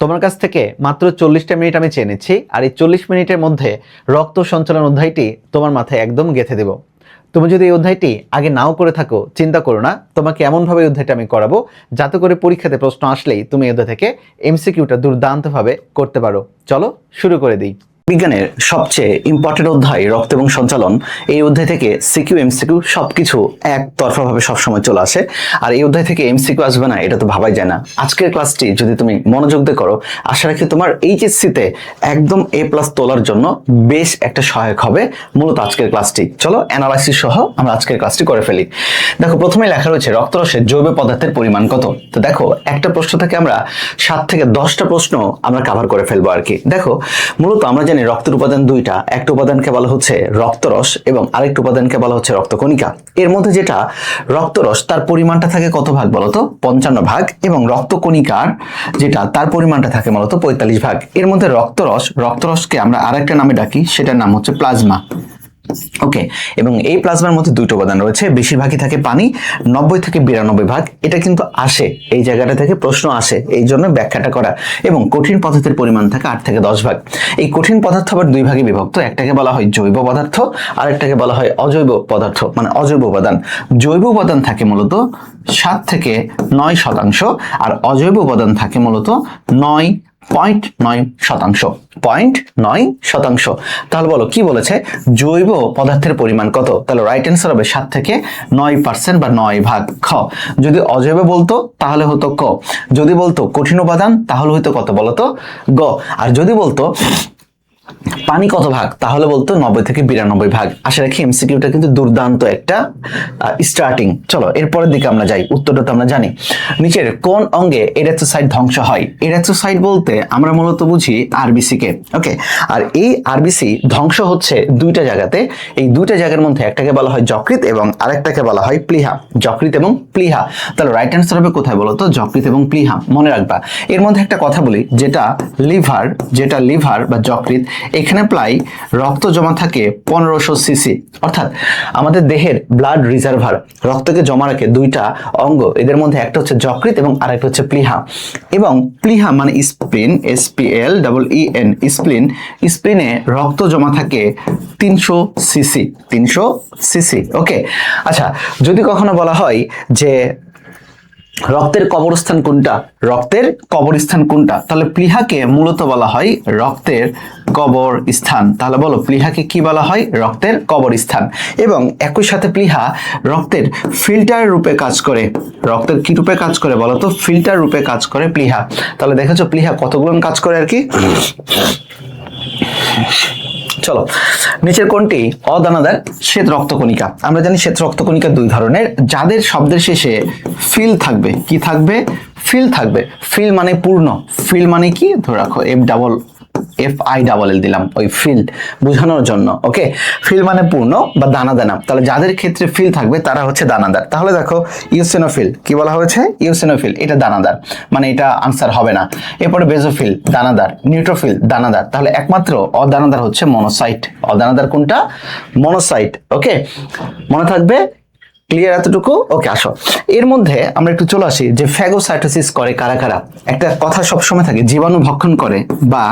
তোমার কাছ থেকে মাত্র 40টা মিনিট আমি চেয়ে নিচ্ছি, আর এই 40 মিনিটের মধ্যে রক্ত সঞ্চালন অধ্যায়টি তোমার মাথায় একদম গেঁথে দেব। তুমি যদি এই অধ্যায়টি আগে নাও করে থাকো, চিন্তা করো না, তোমাকে এমনভাবে এই অধ্যায়টা আমি করাবো যাতে করে পরীক্ষাতে প্রশ্ন আসলেই তুমি এই অধ্যায় থেকে এমসিকিউটা দুর্দান্তভাবে করতে পারো। চলো শুরু করে দিই। বিজ্ঞানের সবচেয়ে ইম্পর্টেন্ট অধ্যায় রক্ত এবং সঞ্চালন। এই অধ্যায় থেকে সিকিউ এমসিকিউ সবকিছু একতরফাভাবে সবসময় চলে আসে, আর এই অধ্যায় থেকে এমসিকিউ আসবে না এটা তো ভাবাই যায় না। আজকের ক্লাসটি যদি তুমি মনোযোগ দিয়ে করো, আশা রাখি তোমার এইচএসসিতে একদম A+ তোলার জন্য বেশ একটা সহায়ক হবে মূলত আজকের ক্লাসটি। চলো অ্যানালাইসিস সহ আমরা আজকের ক্লাসটি করে ফেলি। দেখো, প্রথমে লেখা রয়েছে রক্তরসে জৈব পদার্থের পরিমাণ কত। তো দেখো, একটা প্রশ্ন থেকে আমরা 7 থেকে 10টা প্রশ্ন আমরা কভার করে ফেলবো আর কি। দেখো, মূলত আমরা জানি রক্তের উপাদান দুইটা, একটা উপাদানকে বলা হচ্ছে রক্তরস এবং আরেকটা উপাদানকে বলা হচ্ছে রক্তকণিকা। এর মধ্যে যেটা রক্তরস তার পরিমাণটা থাকে কত ভাগ বলতো? 55 ভাগ, এবং রক্তকণিকার যেটা তার পরিমাণটা থাকে বলতো 45 ভাগ। এর মধ্যে রক্তরসকে আমরা আরেকটা নামে ডাকি, সেটার নাম হচ্ছে প্লাজমা। ওকে, এবং এই প্লাজমার মধ্যে দুটো উপাদান রয়েছে, বেশিরভাগই থাকে পানি, 90 থেকে 92 ভাগ। এটা কিন্তু আসে, এই জায়গাটা থেকে প্রশ্ন আসে, এই জন্য ব্যাখ্যাটা করা। এবং কঠিন পদার্থের পরিমাণ থাকে 8 থেকে 10 ভাগ। এই কঠিন পদার্থ আবার দুই ভাগে বিভক্ত, একটাকে বলা হয় জৈব পদার্থ, আর একটাকে বলা হয় অজৈব পদার্থ, মানে অজৈব উপাদান। জৈব উপাদান থাকে মূলত 7 থেকে 9%, আর অজৈব উপাদান থাকে মূলত 0.9%। তাহলে বলো কি বলেছে, জৈব পদার্থের পরিমাণ কত? তাহলে রাইট অ্যান্সার হবে 7 থেকে 9% বা 9 ভাগ খ। যদি অজৈব বলতো তাহলে হতো ক, যদি বলতো কঠিন উপাদান তাহলে হতো কত বলতো? গ, আর যদি বলতো পানি কত ভাগ তাহলে বলতো 90 থেকে 92 ভাগ। আশা রাখি এমসিকিউটা কিন্তু দুর্দান্ত একটা স্টার্টিং। চলো এরপরের দিকে আমরা যাই, উত্তরটা তো আমরা জানি। নিচের কোন অঙ্গে এরিথ্রোসাইট ধ্বংস হয়? এরিথ্রোসাইট বলতে আমরা মূলত বুঝি আরবিসি কে। ওকে, আর এই আরবিসি ধ্বংস হচ্ছে দুইটা জায়গাতে। এই দুইটা জায়গার মধ্যে একটাকে বলা হয় যকৃৎ এবং আরেকটাকে বলা হয় প্লীহা। যকৃৎ এবং প্লীহা, তাহলে রাইট অ্যান্সার হবে কোথায় বলতো? যকৃৎ এবং প্লীহা। মনে রাখবা। এর মধ্যে একটা কথা বলি, যেটা লিভার বা যকৃৎ, এখানে প্রায় রক্ত জমা থাকে 1500 সিসি, অর্থাৎ আমাদের দেহের ব্লাড রিজার্ভার, রক্তকে জমা রাখে দুইটা অঙ্গ, এদের মধ্যে একটা হচ্ছে যকৃৎ এবং আরেকটা হচ্ছে প্লীহা। এবং প্লীহা মানে স্প্লিন, SPLEEN, স্প্লিনে রক্ত জমা থাকে 300 সিসি। ওকে, আচ্ছা, যদি কখনো বলা হয় যে রক্তের কবরস্থান কোনটা, তাহলে প্লীহাকে মূলত বলা হয় রক্তের কবরস্থান। তাহলে বলো প্লীহাকে কি বলা হয়? রক্তের কবরস্থান। এবং একই সাথে প্লীহা রক্তের ফিল্টার রূপে কাজ করে। রক্তের কি রূপে কাজ করে বলতো? ফিল্টার রূপে কাজ করে প্লীহা। তাহলে দেখেছো প্লীহা কতগুলো কাজ করে আর কি। চলো, নিচের কোনটি অদানাদার শ্বেত রক্তকণিকা? আমরা জানি শ্বেত রক্তকণিকা দুই ধরনের, যাদের শব্দের শেষে ফিল থাকবে। কি থাকবে? ফিল থাকবে। ফিল মানে পূর্ণ, ফিল মানে কি ধরে রাখো, FILL দিলাম ওই ফিল বোঝানোর জন্য। ওকে, ফিল মানে পূর্ণ বা দানা দানা। তাহলে যাদের ক্ষেত্রে ফিল থাকবে তারা হচ্ছে দানাদার। তাহলে দেখো ইওসিনোফিল কি বলা হয়েছে? ইওসিনোফিল, এটা দানাদার, মানে এটা আনসার হবে না। এরপরে বেজোফিল দানাদার, নিউট্রোফিল দানাদার। তাহলে একমাত্র অদানাদার হচ্ছে মনোসাইট। অদানাদার কোনটা? মনোসাইট। ওকে, মনে থাকবে। ক্লিয়ার এতটুকু? ওকে, আসো এর মধ্যে আমরা একটু চলে আসি যে ফ্যাগোসাইটোসিস করে কারা কারা। একটা কথা সবসময় থাকে, জীবাণু ভক্ষণ করে বা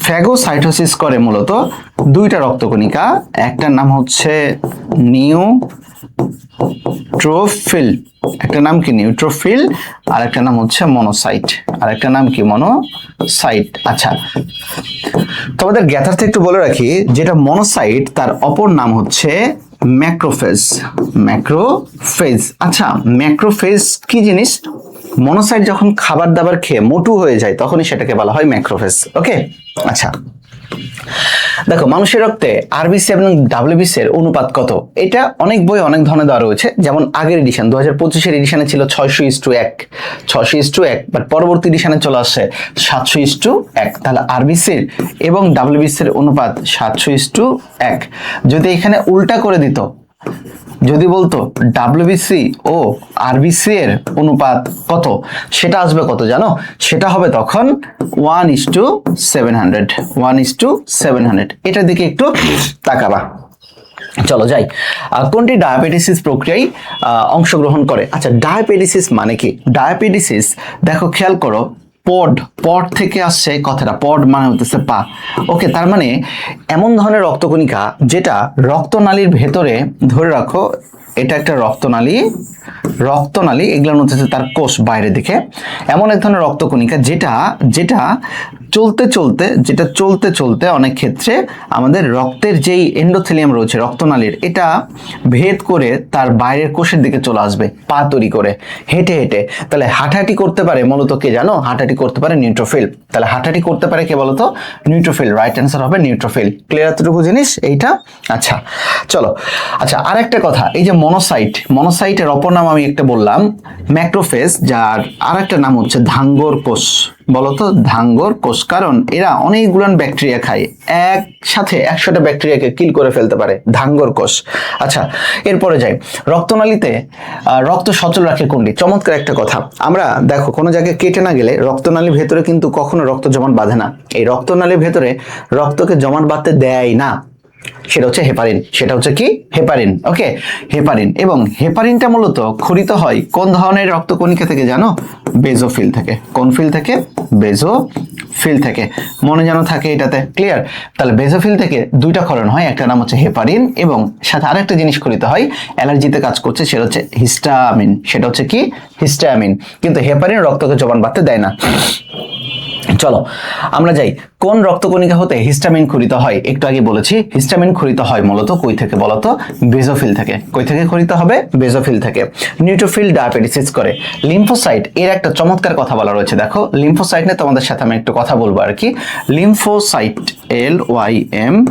ফ্যাগোসাইটোসিস করে মূলত দুইটা রক্তকণিকা, একটার নাম হচ্ছে নিউট্রোফিল, একটা নাম কি নিউট্রোফিল, আর একটা নাম হচ্ছে মনোসাইট, আর একটা নাম কি মনোসাইট। আচ্ছা, তোমাদের জ্ঞাতার্থে একটু বলে রাখি, যেটা মনোসাইট তার অপর নাম হচ্ছে ম্যাক্রোফেজ। আচ্ছা, ম্যাক্রোফেজ কি জিনিস? মনোসাইট যখন খাবার দাবার খেয়ে মোটু হয়ে যায় তখনই সেটাকে বলা হয় ম্যাক্রোফেজ। ওকে, আচ্ছা দেখো, মানুষের রক্তে আরবিসি এবং ডাব্লিউবিসি এর অনুপাত কত? এটা অনেক বই অনেক ধরনের দেওয়া রয়েছে। যেমন আগের এডিশন 2025-এর এডিশনে ছিল 600:1, বাট পরবর্তী এডিশনে চলে আসছে 700:1। তাহলে আরবিসির এবং ডাব্লিউবিসির অনুপাত 700:1। যদি এখানে উল্টা করে দিত, যদি বলতো ডাব্লিউবিসি ও আরবিসি এর অনুপাত কত, সেটা আসবে কত জানো? সেটা হবে তখন 1:700। এটার দিকে একটু তাকাবা। চলো যাই, কোনটি ডায়াবেটিসিস প্রক্রিয়ায় অংশগ্রহণ করে? আচ্ছা, ডায়াবেটিসিস মানে কি? ডায়াবেটিসিস দেখো খেয়াল করো, পড, পড থেকে আসছে কথাটা, পড মানে হতেছে পা। ওকে, তার মানে এমন ধরনের রক্তকণিকা যেটা রক্তনালীর ভেতরে, ধরে রাখো এটা একটা রক্তনালী, রক্তনালী এগুলো হচ্ছে তার কোষ বাইরের দিকে, এমন এক ধরনের রক্তকণিকা যেটা যেটা চলতে চলতে অনেক ক্ষেত্রে আমাদের রক্তের যেই এন্ডোথেলিয়াম রয়েছে রক্তনালীর, এটা ভেদ করে তার বাইরের কোষের দিকে চলে আসবে পা তৈরি করে হেঁটে হেঁটে। তাহলে হাঁটাহাঁটি করতে পারে মূলত কে জানো? হাঁটাহাঁটি করতে পারে নিউট্রোফিল। তাহলে হাঁটাহাঁটি করতে পারে কে বলতো? নিউট্রোফিল। রাইট অ্যান্সার হবে নিউট্রোফিল। ক্লিয়ার এতটুকু জিনিস এইটা? আচ্ছা চলো, আচ্ছা আর একটা কথা, এই যে মনোসাইট, মনোসাইটের অপর নাম আমি একটা বললাম ম্যাক্রোফেজ, যার আর একটা নাম হচ্ছে ধাঙ্গর কোষ। বলতো ধাঙ্গর কোষ, কারণ এরা অনেকগুলান ব্যাকটেরিয়া খায়, একসাথে 100টা ব্যাকটেরিয়াকে কিল করে ফেলতে পারে, ধাঙ্গর কোষ। আচ্ছা এরপরে যাই, রক্তনালীতে রক্ত সচল রাখে কোনটি? চমৎকার একটা কথা। আমরা দেখো কোনো জায়গায় কেটে না গেলে রক্তনালীর ভেতরে কিন্তু কখনো রক্ত জমাট বাঁধে না। এই রক্তনালীর ভেতরে রক্তকে জমাট বাঁধতে দেয় না, সেটা হচ্ছে হেপারিন। সেটা হচ্ছে কি? হেপারিন। ওকে, হেপারিন। এবং হেপারিনটা মূলত খরিত হয় কোন ধরনের রক্তকণিকা থেকে জানো? বেজোফিল থেকে। কোন ফিল থেকে? বেজোফিল থেকে। মনে যেন থাকে এটাতে। ক্লিয়ার? তাহলে বেজোফিল থেকে দুইটা ক্ষরণ হয়, একটা নাম হচ্ছে হেপারিন এবং সাথে আরেকটা জিনিস খরিত হয়, অ্যালার্জিতে কাজ করছে, সেটা হচ্ছে হিস্টামিন। সেটা হচ্ছে কি? হিস্টামিন। কিন্তু হেপারিন রক্তকে জমাট বাঁধতে দেয় না। চলো আমরা যাই, কোন রক্তকণিকা হতে হিস্টামিন খরিত হয়? একটু আগে বলেছি হিস্টামিন খরিত হয় মূলত কই থেকে বলতো? বেজোফিল থেকে। কই থেকে খরিত হবে? বেজোফিল থেকে। নিউট্রোফিল ডায়াবেটিসিস করে। লিম্ফোসাইট এর একটা চমৎকার কথা বলা রয়েছে, দেখো লিম্ফোসাইট নিয়ে তোমাদের সাথে আমি একটু কথা বলবো আর কি। Lymphocyte, LYMPHOCYTE,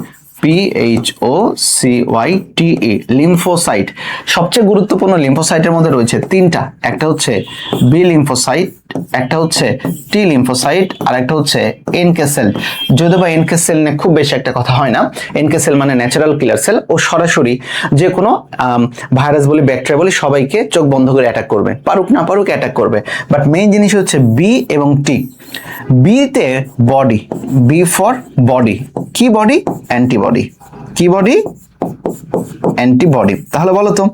lymphocyte. সবচেয়ে গুরুত্বপূর্ণ লিম্ফোসাইটের মধ্যে রয়েছে তিনটা, একটা হচ্ছে বি লিম্ফোসাইট, একটা হচ্ছে টি লিম্ফোসাইট, আর একটা হচ্ছে এনকে সেল। যদিও বা এনকে সেল নিয়ে খুব বেশি একটা কথা হয় না। এনকে সেল মানে ন্যাচারাল কিলার সেল, ও সরাসরি যে কোনো ভাইরাস বলি ব্যাকটেরিয়া বলি সবাইকে চোখ বন্ধ করে অ্যাটাক করবে, পারুক না পারুক অ্যাটাক করবে। বাট মেইন জিনিস হচ্ছে বি এবং টি। বিতে বডি, বি ফর বডি। কি বডি? অ্যান্টিবডি। কি বডি? অ্যান্টিবডি। তাহলে বলো তো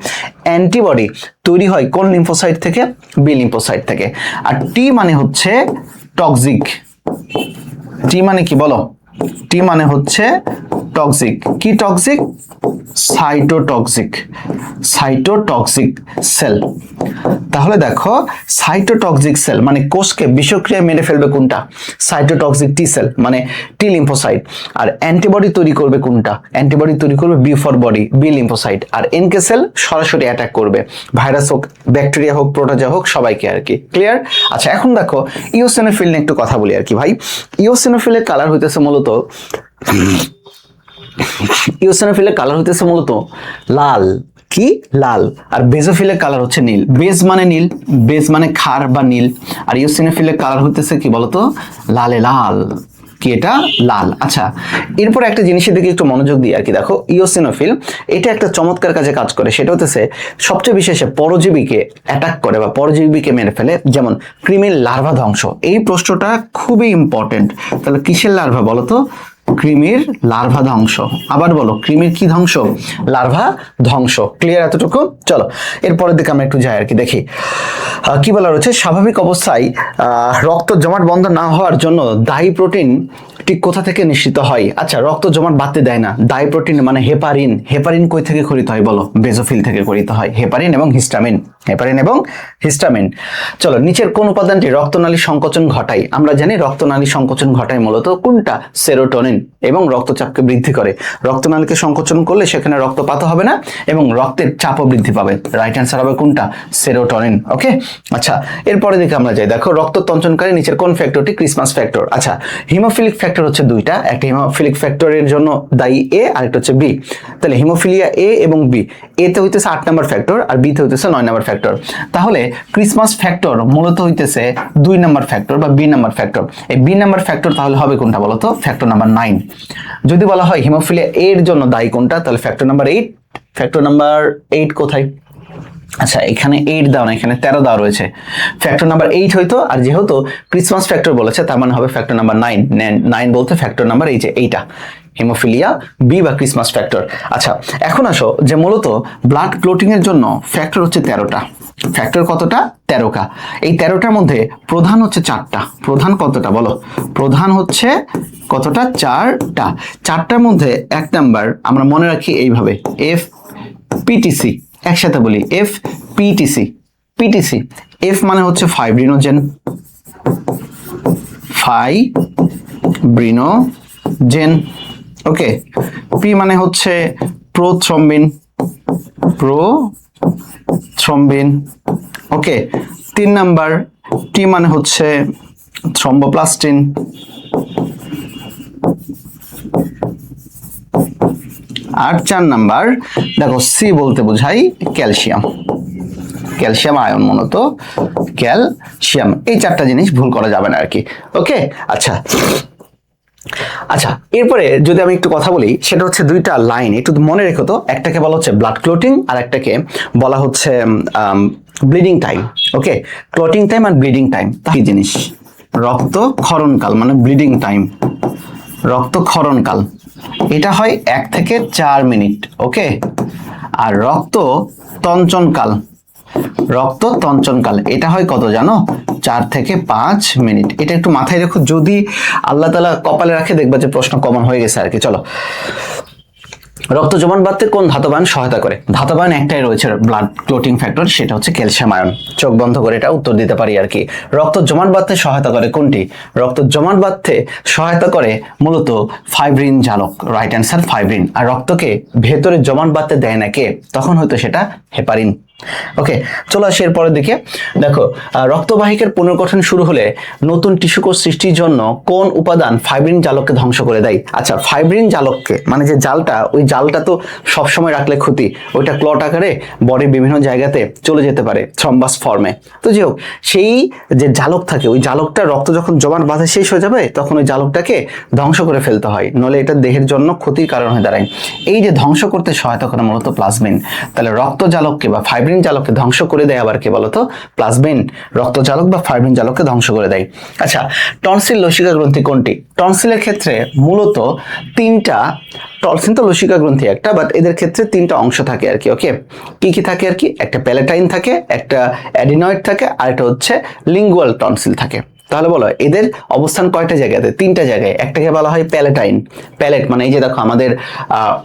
অ্যান্টিবডি তৈরি হয় কোন লিম্ফোসাইট থেকে? বি লিম্ফোসাইট থেকে। আর টি মানে হচ্ছে টক্সিক। টি মানে কি বলো? টি মানে হচ্ছে টক্সিক। কি টক্সিক? সাইটোটক্সিক। Cytotoxic sell. তাহলে দেখো সাইটোটক্সিক সেল মানে কোষকে বিষক্রিয়ায় মেরে ফেলবে কোনটা? সাইটোটক্সিক টি সেল মানে টি লিম্ফোসাইট। আর অ্যান্টিবডি তৈরি করবে কোনটা? অ্যান্টিবডি তৈরি করবে B for body, B lymphocyte. আর এনকে সেল সরাসরি অ্যাটাক করবে, ভাইরাস হোক ব্যাকটেরিয়া হোক প্রোটোজোয়া হোক সবাইকে আর কি। ক্লিয়ার? আচ্ছা এখন দেখো ইওসিনোফিল নিয়ে একটু কথা বলি আর কি ভাই। ইওসিনোফিলের কালার হইতেছে মূলত ইওসিনোফিলের কালার হইতেছে মূলত লাল। কি? লাল। আর বেজোফিলের কালার হচ্ছে নীল। বেজ মানে নীল, বেজ মানে ক্ষার বা নীল। আর ইওসিনোফিলের কালার হইতেছে কি বলতো? লালে লাল। কি এটা? লাল। আচ্ছা এরপর একটা জিনিসের দিকে একটু মনোযোগ দিই আর কি। দেখো ইওসিনোফিল এটা একটা চমৎকার কাজে কাজ করে, সেটা হচ্ছে সবচেয়ে বিশেষে পরজীবীকে অ্যাটাক করে বা পরজীবীকে মেরে ফেলে, যেমন কৃমির লার্ভা ধ্বংস। এই প্রশ্নটা খুবই ইম্পর্টেন্ট। তাহলে কিসের লার্ভা বলো তো? কৃমির লার্ভা ধ্বংস। আবার বলো, কৃমির কি ধ্বংস? লার্ভা ধ্বংস। ক্লিয়ার এতটুকু? চলো এরপরের দিকে আমরা একটু যাই আর কি, দেখি কি বলা রয়েছে। স্বাভাবিক অবস্থায় রক্ত জমাট বন্ধ না হওয়ার জন্য দায়ী প্রোটিন ঠিক কোথা থেকে নিঃসৃত হয়? আচ্ছা রক্ত জমাট বাঁধতে দেয় না দায়ী প্রোটিন মানে হেপারিন। হেপারিন কই থেকে খরিত হয় বলো? বেজোফিল থেকে খরিত হয়, হেপারিন এবং হিস্টামিন। হেপারিন এবং হিস্টামিন। চলো নিচের কোন উপাদানটি রক্তনালী সংকোচন ঘটায়? আমরা জানি রক্তনালী সংকোচন ঘটায় মূলত কোনটা? সেরোটোনিন, এবং রক্তচাপকে বৃদ্ধি করে। রক্তনালীকে সংকোচন করলে সেখানে রক্তপাত হবে না এবং রক্তের চাপও বৃদ্ধি পাবে। রাইট অ্যান্সার হবে কোনটা? সেরোটোনিন। ওকে আচ্ছা এরপরে দিকে আমরা যাই। দেখো রক্ত তঞ্চনকারী নিচের কোন ফ্যাক্টরটি ক্রিসমাস ফ্যাক্টর? আচ্ছা হিমোফিলিক ফ্যাক্টর হচ্ছে দুইটা, একটা হিমোফিলিক ফ্যাক্টরের জন্য দায়ী এ আর একটা হচ্ছে বি। তাহলে হিমোফিলিয়া এ এবং বি, এ তে হইতেছে 8 নম্বর ফ্যাক্টর আর বি তে হইতেছে 9 নম্বর ফ্যাক্টর। তাহলে ক্রিসমাস ফ্যাক্টর মূলত হইতেছে 2 নম্বর ফ্যাক্টর বা বি নম্বর ফ্যাক্টর। এই বি নম্বর ফ্যাক্টর তাহলে হবে কোনটা বলতো? Factor number 9। যদি বলা হয় হিমোফিলিয়া এর জন্য দায়ী কোনটা, তাহলে ফ্যাক্টর নাম্বার 8। ফ্যাক্টর নাম্বার 8 কোথায়? আচ্ছা এখানে 8 দাও না, এখানে 13 দাও রয়েছে। ফ্যাক্টর নাম্বার 8 হইতো, আর যেহেতু ক্রিসমাস ফ্যাক্টর বলেছে তার মানে হবে ফ্যাক্টর নাম্বার 9। 9 বলতে ফ্যাক্টর নাম্বার এই যে এইটা, হিমোফিলিয়া বি বা ক্রিসমাস ফ্যাক্টর। আচ্ছা, এখন আসো যে মূলত ব্লাড ক্লটিং এর জন্য ফ্যাক্টর হচ্ছে 13টা। ফ্যাক্টর কতটা? 13টা। এই 13টার মধ্যে প্রধান হচ্ছে 4টা। প্রধান কতটা বলো? প্রধান হচ্ছে কতটা? 4টা। 4টার মধ্যে 1 নাম্বার আমরা মনে রাখি এইভাবে, এফ পিটিসি। একসাথে বলি, এফ পিটিসি। পিটিসি, এফ মানে হচ্ছে ফাইব্রিনোজেন, ফাইব্রিনোজেন। ওকে, পি মানে হচ্ছে প্রোথ্রম্বিন, প্রোথ্রম্বিন। ওকে, 3 নাম্বার টি মানে হচ্ছে থ্রম্বোপ্লাস্টিন। আর 4 নাম্বার দেখো, সি বলতে বোঝাই ক্যালসিয়াম। ক্যালসিয়াম আয়ন, মূলত ক্যালসিয়াম। এই 4টা জিনিস ভুল করা যাবে না আর কি। ওকে, আচ্ছা আচ্ছা, এরপরে যদি আমি একটু কথা বলি, সেটা হচ্ছে 2টা লাইন একটু মনে রেখো তো। একটাকে বলা হচ্ছে ব্লাড ক্লটিং, আর একটাকে বলা হচ্ছে ব্লিডিং টাইম। ওকে, ক্লটিং টাইম আর ব্লিডিং টাইম কি জিনিস? রক্ত ক্ষরণকাল মানে ব্লিডিং টাইম, রক্ত ক্ষরণকাল, এটা হয় 1 থেকে 4 মিনিট। ওকে, আর রক্ত তঞ্চনকাল, রক্ত তঞ্চনকাল এটা হয় কত জানো? 4 থেকে 5 মিনিট। এটা একটু মাথায় রেখো, যদি আল্লাহ তাআলা কপালে রাখে দেখবা যে প্রশ্ন কমন হয়ে গেছে আর কি। চলো, রক্ত জমাট বাঁধতে কোন ধাতবায়ন সহায়তা করে? ধাতবায়ন একটাই রয়েছে ব্লাড ক্লটিং ফ্যাক্টর, সেটা হচ্ছে ক্যালসিয়াম আয়ন। চোখ বন্ধ করে এটা উত্তর দিতে পারি আর কি। রক্ত জমাট বাঁধতে সহায়তা করে কোনটি? রক্ত জমাট বাঁধতে সহায়তা করে মূলত ফাইব্রিন জালক, রাইট অ্যান্সার ফাইব্রিন। আর রক্তকে ভেতরে জমাট বাঁধতে দেয় না কে? তখন হয়তো সেটা হেপারিন। ওকে, চলো আসি এর পরের দিকে। দেখো, রক্তবাহিকার পুনর্গঠন শুরু হলে নতুন টিস্যু কোষ সৃষ্টির জন্য কোন উপাদান ফাইব্রিন জালককে ধ্বংস করে দেয়? আচ্ছা, ফাইব্রিন জালককে মানে যে জালটা, ওই জালটা তো সবসময় রাখলে ক্ষতি, ওইটা ক্লট আকারে বডির বিভিন্ন জায়গাতে চলে যেতে পারে থ্রম্বাস ফর্মে। তো যাই হোক, সেই যে জালক থাকে, ওই জালকটা রক্ত যখন জমাট বাঁধা শেষ হয়ে যাবে তখন ওই জালকটাকে ধ্বংস করে ফেলতে হয়, নলে এটা দেহের জন্য ক্ষতির কারণ হয়ে দাঁড়ায়। এই যে ধ্বংস করতে সহায়তা করে মূলত প্লাজমিন। তাহলে রক্ত জালককে বা ফাইব্রিন জালককে ধ্বংস করে দেয় আবার কে বলতো? প্লাজমিন রক্ত জালক বা ফাইব্রিন জালককে ধ্বংস করে দেয়। আচ্ছা, টনসিল লসিকা গ্রন্থি কোনটি? টনসিলের ক্ষেত্রে মূলত 3টা, টনসিল তো লসিকা গ্রন্থি একটা, বাট এদের ক্ষেত্রে 3টা অংশ থাকে আর কি। ওকে, কি কি থাকে আর কি? একটা প্যালেটাইন থাকে, একটা অ্যাডিনয়েড থাকে, আর একটা হচ্ছে লিঙ্গুয়াল টনসিল থাকে। তাহলে বলো এদের অবস্থান কয়টা জায়গাতে? 3টা জায়গায়। একটাকে বলা হয় প্যালেটাইন, প্যালেট মানে এই যে দেখো আমাদের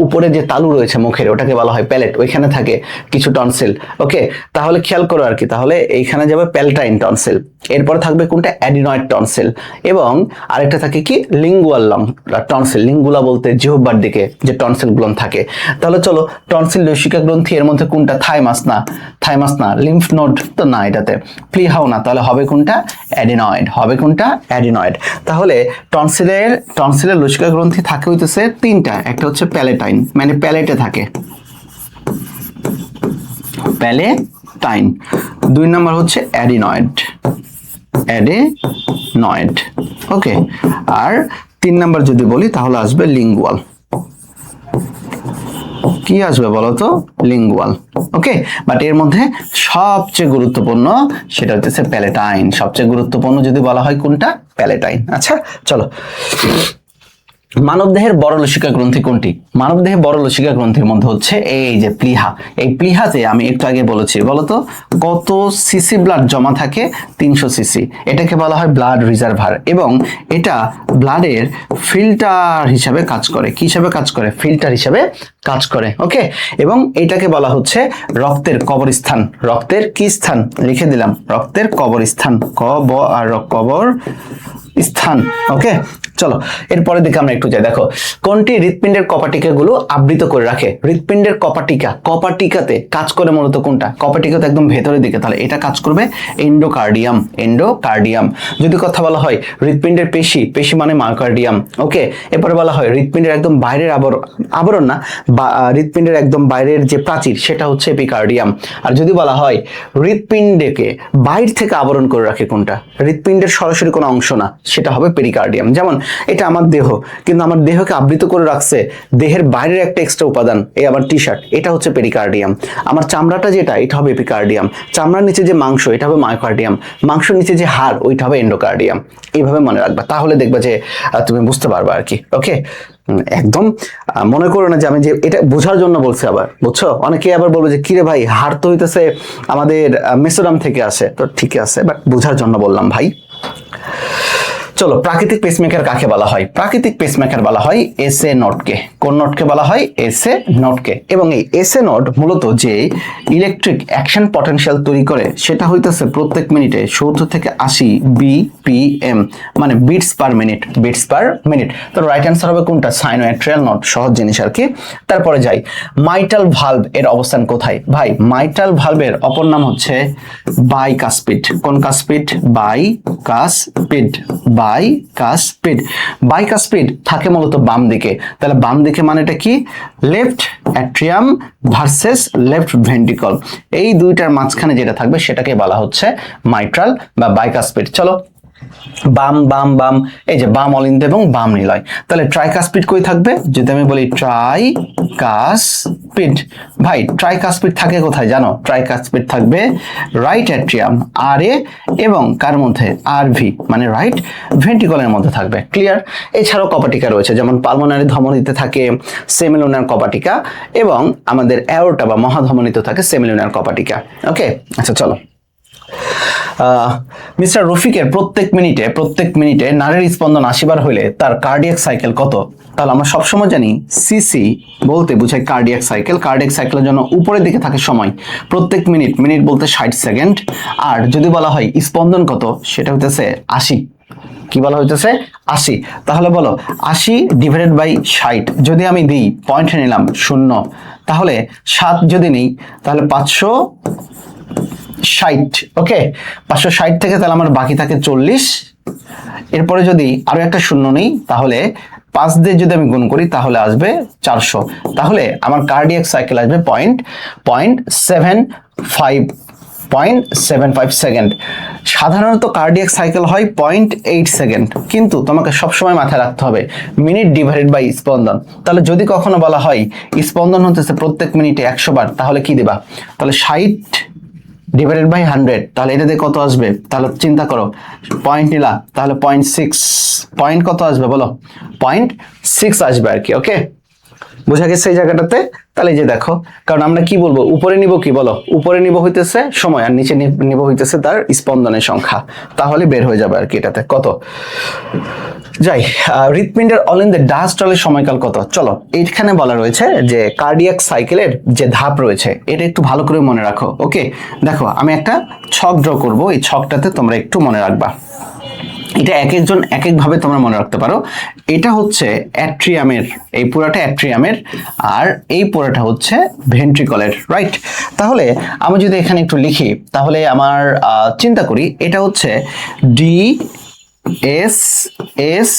উপরে যে তালু রয়েছে মুখের, ওটাকে বলা হয় প্যালেট, ওইখানে থাকে কিছু টনসিল। ওকে, তাহলে খেয়াল করো আর কি, তাহলে এইখানে যাবে প্যালেটাইন টনসিল, এরপরে থাকবে কোনটা? অ্যাডিনয়েড টনসিল, এবং আরেকটা থাকে কি? Lingual tonsil. লিঙ্গুলা বলতে জিহ্বার দিকে যে টনসিল গুলো থাকে। তাহলে চলো, টনসিল লসিকা গ্রন্থি এর মধ্যে কোনটা? থাইমাস না, থাইমাস না। লিম্ফ নোড তো না এটাতে। প্লিহাও না, তাহলে হবে কোনটা? অ্যাডিনয়েড। হবে কোনটা? অ্যাডিনয়েড। তাহলে টনসিলের লসিকা গ্রন্থি থাকে হইতেছে 3টা। একটা হচ্ছে প্যালেটাইন মানে প্যালেটে থাকে, প্যালেটাইন। 2 নাম্বার হচ্ছে অ্যাডিনয়েড, অ্যাডিনয়েড। ওকে, আর 3 নাম্বার যদি বলি তাহলে আসবে লিঙ্গুয়াল। কি আসবে বলতো? লিঙ্গুয়াল। ওকে, বাট এর মধ্যে সবচেয়ে গুরুত্বপূর্ণ সেটা হচ্ছে প্যালেটাইন। সবচেয়ে গুরুত্বপূর্ণ যদি বলা হয় কোনটা? প্যালেটাইন। আচ্ছা, চলো, মানবদেহের বড় লসিকা গ্রন্থি কোনটি? মানবদেহে বড় লসিকা গ্রন্থির মধ্যে হচ্ছে এই যে প্লিহা। এই প্লিহাতে আমি একটু আগে বলেছি, বলতো কত সিসি ব্লাড জমা থাকে? 300 সিসি। এটাকে বলা হয় ব্লাড রিজার্ভার, এবং এটা ব্লাডের ফিল্টার হিসাবে কাজ করে। কি হিসাবে কাজ করে? ফিল্টার হিসাবে কাজ করে। ওকে, এবং এটাকে বলা হচ্ছে রক্তের কবরস্থান। রক্তের কি স্থান? লিখে দিলাম, রক্তের কবরস্থান, কবর স্থান। ওকে, চলো এরপরের দিকে আমরা একটু যাই। দেখো, কোনটি হৃৎপিণ্ডের কপাটিকাগুলো আবৃত করে রাখে? হৃৎপিণ্ডের কপাটিকা, কপাটিকাতে কাজ করে মূলত কোনটা? কপাটিকা তো একদম ভেতরের দিকে, তাহলে এটা কাজ করবে এন্ডোকার্ডিয়াম, এন্ডোকার্ডিয়াম। যদি কথা বলা হয় হৃৎপিণ্ডের পেশি, পেশি মানে মায়োকার্ডিয়াম। ওকে, এরপরে বলা হয় হৃৎপিণ্ডের একদম বাইরের আবরণ না, হৃৎপিণ্ডের একদম বাইরের যে প্রাচীর সেটা হচ্ছে এপিকার্ডিয়াম। আর যদি বলা হয় হৃৎপিণ্ডকে বাইরে থেকে আবরণ করে রাখে কোনটা? হৃৎপিণ্ডের সরাসরি কোনো অংশ না, সেটা হবে পেরিকার্ডিয়াম। যেমন এটা আমার দেহ, কিন্তু আমার দেহকে আবৃত করে রাখছে দেহের বাইরের একটা এক্সট্রা উপাদান, এই আমার টি শার্ট, এটা হচ্ছে পেরিকার্ডিয়াম। আমার চামড়াটা যেটা, এটা হবে এপিকার্ডিয়াম। চামড়ার নিচে যে মাংস, এটা হবে মায়োকার্ডিয়াম। মাংসের নিচে যে হাড়, ওইটা হবে এন্ডোকার্ডিয়াম। এইভাবে মনে রাখবা, তাহলে দেখবা যে তুমি বুঝতে পারবা আর কি। ওকে, একদম মনে করো না যে আমি যে এটা বোঝার জন্য বলছি, আবার বুঝছো, অনেকে আবার বলবে যে কিরে ভাই হার তো হইতেছে আমাদের মেসোরাম থেকে আসে, তো ঠিক আছে বাট বোঝার জন্য বললাম ভাই। চলো, প্রাকৃতিক পেসমেকার কাকে বলা হয়? প্রাকৃতিক পেসমেকার বলা হয় এসএ নোডকে। কোন নোডকে বলা হয়? এসএ নোডকে। এবং এই এসএ নোড মূলত যে ইলেকট্রিক অ্যাকশন পটেনশিয়াল তৈরি করে সেটা হইতেছে প্রত্যেক মিনিটে 70 থেকে 80 বিপিএম, মানে beats per minute, beats per minute. তো রাইট অ্যান্সার হবে কোনটা? সাইনোয়াট্রিয়াল নোড, সহজ জিনিস আর কি। তারপরে যাই, মাইটাল ভালভ এর অবস্থান কোথায়? ভাই মাইটাল ভালভের অপর নাম হচ্ছে বাইকাসপিড। কোন কাসপিড? Bicuspid, bicuspid. বাইকাসপিড থাকে মূলত বাম দিকে। তাহলে বাম দিকে মানেটা কি? Left atrium versus left ventricle, এই দুইটার মাঝখানে যেটা থাকবে সেটাকে বলা হচ্ছে মাইট্রাল বা বাইকাসপিড। চলো, বাম বাম বাম, এই যে বাম অলিন্দ এবং বাম নিলয়। তাহলে ট্রাইকাসপিড কই থাকবে? যদি আমি বলি ট্রাইকাসপিড, ভাই ট্রাইকাসপিড থাকে কোথায় জানো? ট্রাইকাসপিড থাকবে রাইট অ্যাট্রিয়াম আর এ এবং কার মধ্যে? আর ভি, মানে রাইট ভেন্ট্রিকলের মধ্যে থাকবে। ক্লিয়ার? এছাড়াও কপাটিকা রয়েছে, যেমন পালমোনারি ধমনীতে থাকে সেমিলুনার কপাটিকা এবং আমাদের অ্যাওর্টা বা মহাধমনীতে থাকে সেমিলুনার কপাটিকা। ওকে, আচ্ছা চলো। মিস্টার রফিকের প্রত্যেক মিনিটে নারীর স্পন্দন 80 বার হইলে তার কার্ডিয়াক সাইকেল কত? তাহলে আমরা সবসময় জানি সিসি বলতে বোঝায় কার্ডিয়াক সাইকেল। কার্ডিয়াক সাইকেলের জন্য উপরের দিকে থাকে সময় প্রত্যেক মিনিট বলতে 60 সেকেন্ড। আর যদি বলা হয় স্পন্দন কত, সেটা হইতেছে 80। কি বলা হইতেছে? 80। তাহলে বলো 80 ডিভাইডেড বাই 60, যদি আমি দিই পয়েন্ট নিলাম 0, তাহলে 7 যদি নেই তাহলে 560। ওকে, 560 থেকে তাহলে আমার বাকি থাকে 40। এরপরে যদি আরো একটা শূন্য নেই তাহলে 5 দিয়ে যদি আমি গুণ করি তাহলে আসবে 400। তাহলে আমার কার্ডিয়াক সাইকেল আসবে 0.75 সেকেন্ড। সাধারণত কার্ডিয়াক সাইকেল হয় 0.8 সেকেন্ড, কিন্তু তোমাকে সবসময় মাথায় রাখতে হবে মিনিট ডিভাইডেড বাই স্পন্দন। তাহলে যদি কখনো বলা হয় স্পন্দন হতেছে প্রত্যেক মিনিটে 100 বার, তাহলে কি দিবা? তাহলে 60 ডিভাইডেড বাই 100, তাহলে এটা দিয়ে কত আসবে? তাহলে চিন্তা করো, পয়েন্ট নিলা তাহলে 0.6, পয়েন্ট কত আসবে বলো? 0.6 আসবে আর কি। ওকে, বোঝা গেছে এই জায়গাটাতে? তাহলে এই যে দেখো, কারণ আমরা কি বলবো, উপরে নিব কি বলো? উপরে নিব হইতেছে সময় আর নিচে নিব হইতেছে তার স্পন্দনের সংখ্যা, তাহলে বের হয়ে যাবে আর কি এটাতে কত। যাই, হৃৎপিণ্ডের অলিন্দের ডায়াস্টলের সময়কাল কত? চলো, এইখানে বলা রয়েছে যে কার্ডিয়াক সাইকেলের যে ধাপ রয়েছে এটা একটু ভালো করে মনে রাখো। ওকে, দেখো আমি একটা ছক ড্র করব, এই ছকটাতে তোমরা একটু মনে রাখবা। এটা এক একজন এক এক ভাবে তোমরা মনে রাখতে পারো। এটা হচ্ছে অ্যাট্রিয়ামের, এই পুরাটা অ্যাট্রিয়ামের, আর এই পুরাটা হচ্ছে ভেন্ট্রিকলের, রাইট? তাহলে আমি যদি এখানে একটু লিখি তাহলে আমার চিন্তা করি এটা হচ্ছে ডি এস এস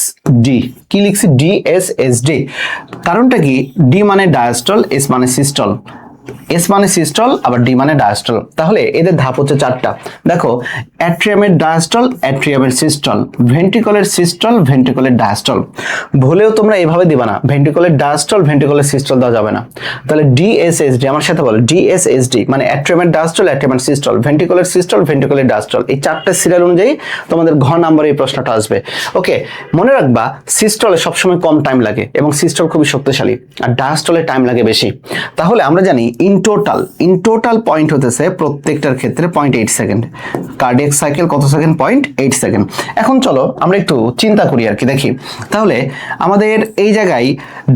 ডি। কি লিখছি? D S S D. কারণটা কি? ডি মানে ডায়াস্টল, এস মানে সিস্টল, এস মানে সিস্টল আবার ডি মানে ডায়াস্টল। তাহলে এদের ধাপ হচ্ছে 4টা। দেখো, অ্যাট্রিয়ামের ডায়াস্টল, অ্যাট্রিয়ামের সিস্টল, ভেন্ট্রিকলের সিস্টল, ভেন্ট্রিকলের ডায়াস্টল। ভুলেও তোমরা এভাবে দিবা না, ভেন্ট্রিকলের ডায়াস্টল ভেন্ট্রিকলের সিস্টল দেওয়া যাবে না। তাহলে ডিএসএসডি, আমার সাথে বলো ডিএসএসডি, মানে অ্যাট্রিয়ামের ডায়াস্টল, অ্যাট্রিয়ামের সিস্টল, ভেন্ট্রিকলের সিস্টল, ভেন্ট্রিকলের ডায়াস্টল। এই 4টা সিরিয়াল অনুযায়ী তোমাদের ঘ নাম্বারে এই প্রশ্নটা আসবে। ওকে, মনে রাখবা সিস্টলে সবসময় কম টাইম লাগে এবং সিস্টল খুবই শক্তিশালী, আর ডায়াস্টলে টাইম লাগে বেশি। তাহলে আমরা জানি ইন টোটাল পয়েন্ট হতেছে প্রত্যেকটার ক্ষেত্রে 0.8 সেকেন্ড। কার্ডিয়াক সাইকেল কত সেকেন্ড? 0.8 সেকেন্ড। এখন চলো আমরা একটু চিন্তা করি আর কি, দেখি তাহলে আমাদের এই জায়গায়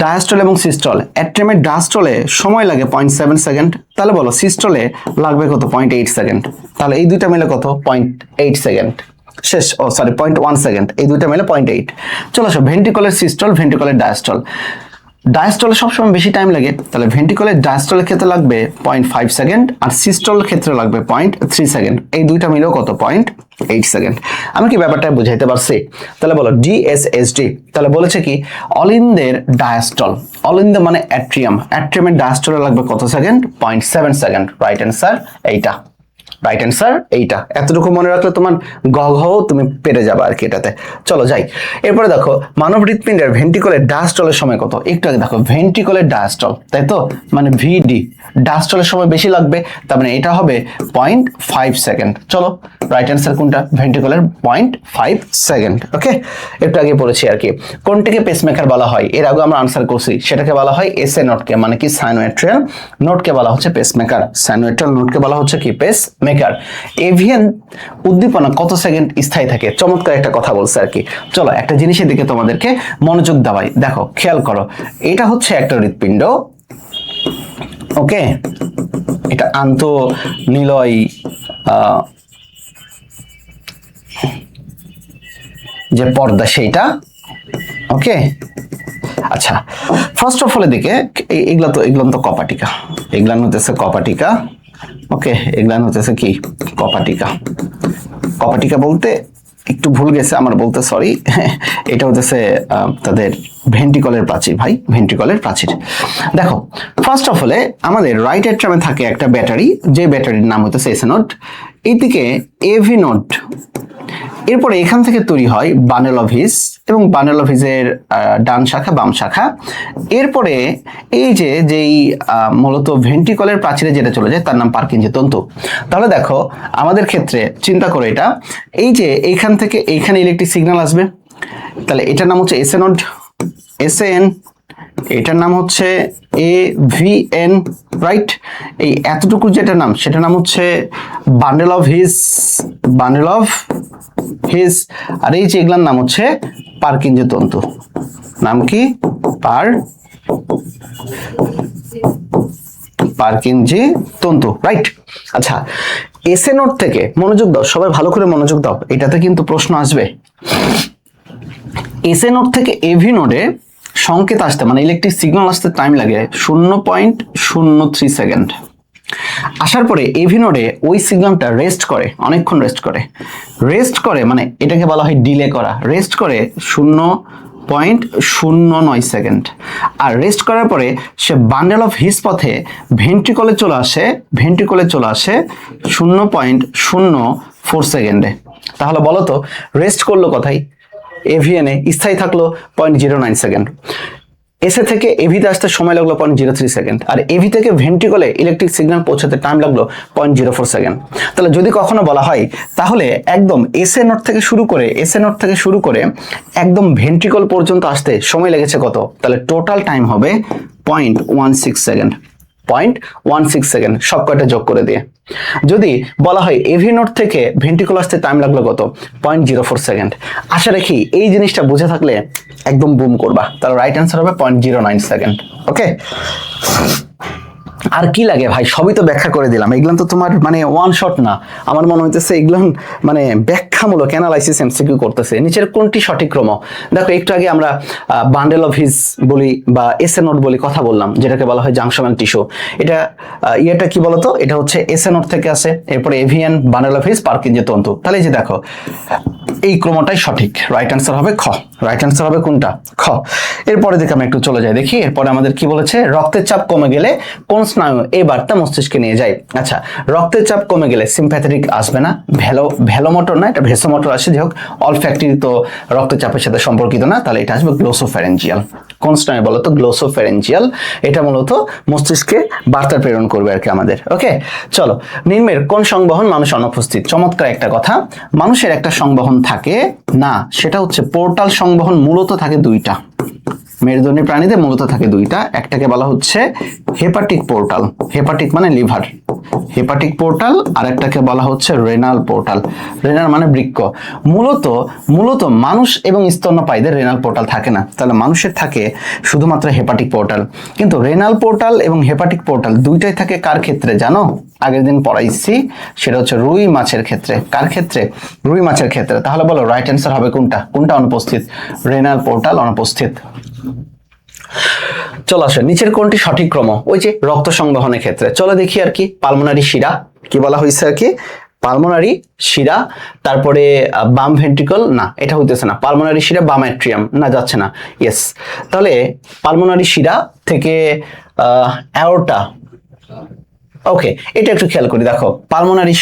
ডায়াস্টল এবং সিস্টল, অ্যাট্রিয়ামের ডায়াস্টলে সময় লাগে 0.7 সেকেন্ড, তাহলে বলো সিস্টলে লাগবে কত? 0.8 সেকেন্ড। তাহলে এই দুইটা মিলে কত? 0.8 সেকেন্ড শেষ। 0.1 সেকেন্ড, এই দুইটা মিলে 0.8। চলো আসো, ভেন্ট্রিকলের সিস্টল, ভেন্ট্রিকলের ডায়াস্টল। ডায়াস্টলে সবসময় বেশি টাইম লাগে, তাহলে ভেন্ট্রিকলের ডায়াস্টলের ক্ষেত্রে লাগবে 0.5 সেকেন্ড আর সিস্টলের ক্ষেত্রে লাগবে 0.3 সেকেন্ড। এই দুইটা মিলেও কত? 0.8 সেকেন্ড। আমি কি ব্যাপারটা বুঝাইতে পারছি? তাহলে বলো ডিএসএসডি। তাহলে বলেছে কি অলিন্দের ডায়াস্টল, অলিন্দ মানে অ্যাট্রিয়াম, অ্যাট্রিয়ামের ডায়াস্টলে লাগবে কত সেকেন্ড? 0.7 সেকেন্ড। রাইট অ্যান্সার এইটা, রাইট অ্যান্সার এইটা। এতটুকু মনে রাখলে তোমার গঘও তুমি পেরে যাবে আর কি এটাতে। চলো যাই, এরপরে দেখো মানব হৃৎপিণ্ডের ভেন্ট্রিকলের ডায়াস্টলের সময় কত? একটু আগে দেখো ভেন্ট্রিকলের ডায়াস্টল, তাই তো, মানে ভিডি, ডায়াস্টলের সময় বেশি লাগবে, তার মানে এটা হবে 0.5 সেকেন্ড। চলো রাইট অ্যান্সার কোনটা? ভেন্ট্রিকলের 0.5 সেকেন্ড। ওকে, একটু আগে পড়েছি আর কি। কোনটাকে পেসমেকার বলা হয়? এর আগে আমরা আনসার করছি, সেটাকে বলা হয় এসএ নোডকে, মানে কি সাইনোএট্রিয়াল নোডকে বলা হচ্ছে পেসমেকার। সাইনোএট্রিয়াল নোডকে বলা হচ্ছে কি? পেসমেকার। এভিয়ান উদ্দীপনা কত সেকেন্ড স্থায়ী থাকে? চমৎকার একটা কথা বলছে আর কি। চলো একটা জিনিসের দিকে তোমাদেরকে মনোযোগ দেওয়াই, দেখো খেয়াল করো, এটা হচ্ছে একটা হৃৎপিণ্ড। ওকে, এটা আন্তঃনিলয় যে পর্দা সেইটা। ওকে, আচ্ছা, ফার্স্ট অফ অল দিকে এগুলা তো কপাটিকা, এগুলা হতেছে কপাটিকা। ওকে, এগুলা হতেছে কি? কপাটিকা। কপাটিকা বলতে একটু ভুল গেছে আমার বলতে, সরি। এটা হতেছে তাদের ভেন্ট্রিকলের প্রাচীর ভাই, ভেন্ট্রিকলের প্রাচীর। দেখো ফার্স্ট অফ অলে আমাদের রাইট অ্যাট্রামে থাকে একটা ব্যাটারি, যে ব্যাটারির নাম হতেছে এসএ নোড, এইদিকে এভি নোড। এরপরে এখান থেকে তৈরি হয় বান্ডেল অফ হিস, এবং বান্ডেল অফ হিসের ডান শাখা বাম শাখা। এরপরে এই যেই মূলত ভেন্ট্রিকলের প্রাচীরে যেটা চলে যায় তার নাম পার্কিনজি তন্তু। তাহলে দেখো আমাদের ক্ষেত্রে চিন্তা করে, এটা এই যে এইখান থেকে এইখানে ইলেকট্রিক সিগন্যাল আসবে, তাহলে এটার নাম হচ্ছে এসএ নোড, এসএন, এটার নাম হচ্ছে এভিএন, রাইট? এই এতটুকু যেটা নাম সেটার নাম হচ্ছে bundle of His, bundle of His. আর এই যে এগুলার নাম হচ্ছে পার্কিনজি তন্তু। নাম কি? পার্কিনজি তন্তু, রাইট? আচ্ছা, এসএ নোড থেকে মনোযোগ দাও, সবাই ভালো করে মনোযোগ দাও, এটাতে কিন্তু প্রশ্ন আসবে। এসএ নোড থেকে এভি নোডে সংকেত আসতে, মানে ইলেকট্রিক সিগন্যাল আসতে টাইম লাগে 0.03 সেকেন্ড। আসার পরে এভি নোডে ওই সিগন্যালটা রেস্ট করে, অনেকক্ষণ রেস্ট করে, মানে এটাকে বলা হয় ডিলে করা। রেস্ট করে 0.09 সেকেন্ড। আর রেস্ট করার পরে সে বান্ডেল অফ হিস পথে ভেন্ট্রিকলে চলে আসে 0.04 সেকেন্ডে। তাহলে বলো তো রেস্ট করলো কোথায়? এভিএনে। স্থায়ী থাকলো 0.09 সেকেন্ড। এসএ থেকে এভিতে আসতে সময় লাগলো 0.03 সেকেন্ড, আর এভি থেকে ভেন্ট্রিকলে ইলেকট্রিক সিগন্যাল পৌঁছাতে টাইম লাগলো 0.04 সেকেন্ড। তাহলে যদি কখনো বলা হয়, তাহলে একদম এসএ নোড থেকে শুরু করে একদম ভেন্ট্রিকল পর্যন্ত আসতে সময় লেগেছে কত? তাহলে টোটাল টাইম হবে 0.16 সেকেন্ড। 0.16 সেকেন্ড সব কয়টা যোগ করে দিয়ে। যদি বলা হয় এভি নোড থেকে ভেন্ট্রিকল আসতে টাইম লাগলো কত? 0.04 সেকেন্ড। আশা রাখি এই জিনিসটা বুঝে থাকলে একদম বুম করবা, তাহলে রাইট অ্যান্সার হবে 0.09 সেকেন্ড। ওকে, আর কি লাগে ভাই? সবই তো ব্যাখ্যা করে দিলাম। এগুলো তো তোমার মানে ওয়ান শট না, আমার মনে হইতেছে এগুলো মানে ব্যাখ্যামূলক অ্যানালাইসিস এমসিকিউ করতেছে। নিচের কোনটি সঠিক ক্রম? দেখো একটু আগে আমরা বান্ডেল অফ হিস বলি বা এসএ নোড বলি কথা বললাম, যেটাকে বলা হয় জাংশনাল টিস্যু। এটা ইয়েটা কি বলতো? এটা হচ্ছে এসএ নোড থেকে আসে, এরপরে AVN, bundle of his, Purkinje তন্তু। তাহলে এই যে দেখো এই ক্রমটাই সঠিক। রাইট অ্যান্সার হবে খ। রাইট অ্যান্সার হবে কোনটা? খ। এরপরে দিকে আমরা একটু চলে যাই, দেখি এরপরে আমাদের কি বলেছে। রক্তের চাপ কমে গেলে কোন স্নায়ু এই বার্তা মস্তিষ্কে নিয়ে যায়? আচ্ছা, রক্তের চাপ কমে গেলে সিম্প্যাথেটিক আসবে না, ভ্যালোমোটর না, এটা ভেসোমোটর আসে। যাই হোক, অলফ্যাক্টরি তো রক্তচাপের সাথে সম্পর্কিত না, তাহলে এটা আসবে গ্লোসোফ্যারেঞ্জিয়াল। কোন স্নায়ু বলতো? গ্লোসোফ্যারেঞ্জিয়াল। এটা মূলত মস্তিষ্কে বার্তা প্রেরণ করবে আর কি আমাদের। ওকে, চলো, নিম্নের কোন সংবহন মানুষ অনুপস্থিত? চমৎকার একটা কথা। মানুষের একটা সংবহন থাকে না, সেটা হচ্ছে পোর্টাল সংবহন। মূলত থাকে দুইটা, মেরুদণ্ডী প্রাণীদের মূলত থাকে দুইটা। একটাকে বলা হচ্ছে হেপাটিক পোর্টাল, হেপাটিক মানে লিভার, হেপাটিক পোর্টাল, আর একটাকে বলা হচ্ছে রেনাল পোর্টাল। রেনাল মানে বৃক্ক। মূলত মানুষ এবং স্তন্যপায়ীদের রেনাল পোর্টাল থাকে না, তাহলে মানুষের থাকে শুধুমাত্র হেপাটিক পোর্টাল। কিন্তু রেনাল পোর্টাল এবং হেপাটিক পোর্টাল দুইটাই থাকে কার ক্ষেত্রে জানো? আগের দিন পড়াইছি, সেটা হচ্ছে রুই মাছের ক্ষেত্রে। কার ক্ষেত্রে? রুই মাছের ক্ষেত্রে। তাহলে বলো রাইট অ্যান্সার হবে কোনটা? কোনটা অনুপস্থিত? রেনাল পোর্টাল অনুপস্থিত। চলো আসো, নিচের কোনটি সঠিক ক্রম? ওই যে রক্ত সংবহনের ক্ষেত্রে। চলো দেখি আর কি। পালমোনারি শিরা কি বলা হয়েছে আর কি? পালমোনারি শিরা, তারপরে বাম ভেন্ট্রিকল না, এটা হইতেছে না। পালমোনারি শিরা বাম অ্যাট্রিয়াম না, যাচ্ছে না। ইয়েস, তাহলে পালমোনারি শিরা থেকে অ্যাওর্টা। ওকে, এটা একটু খেয়াল করি। দেখো পালমোনারি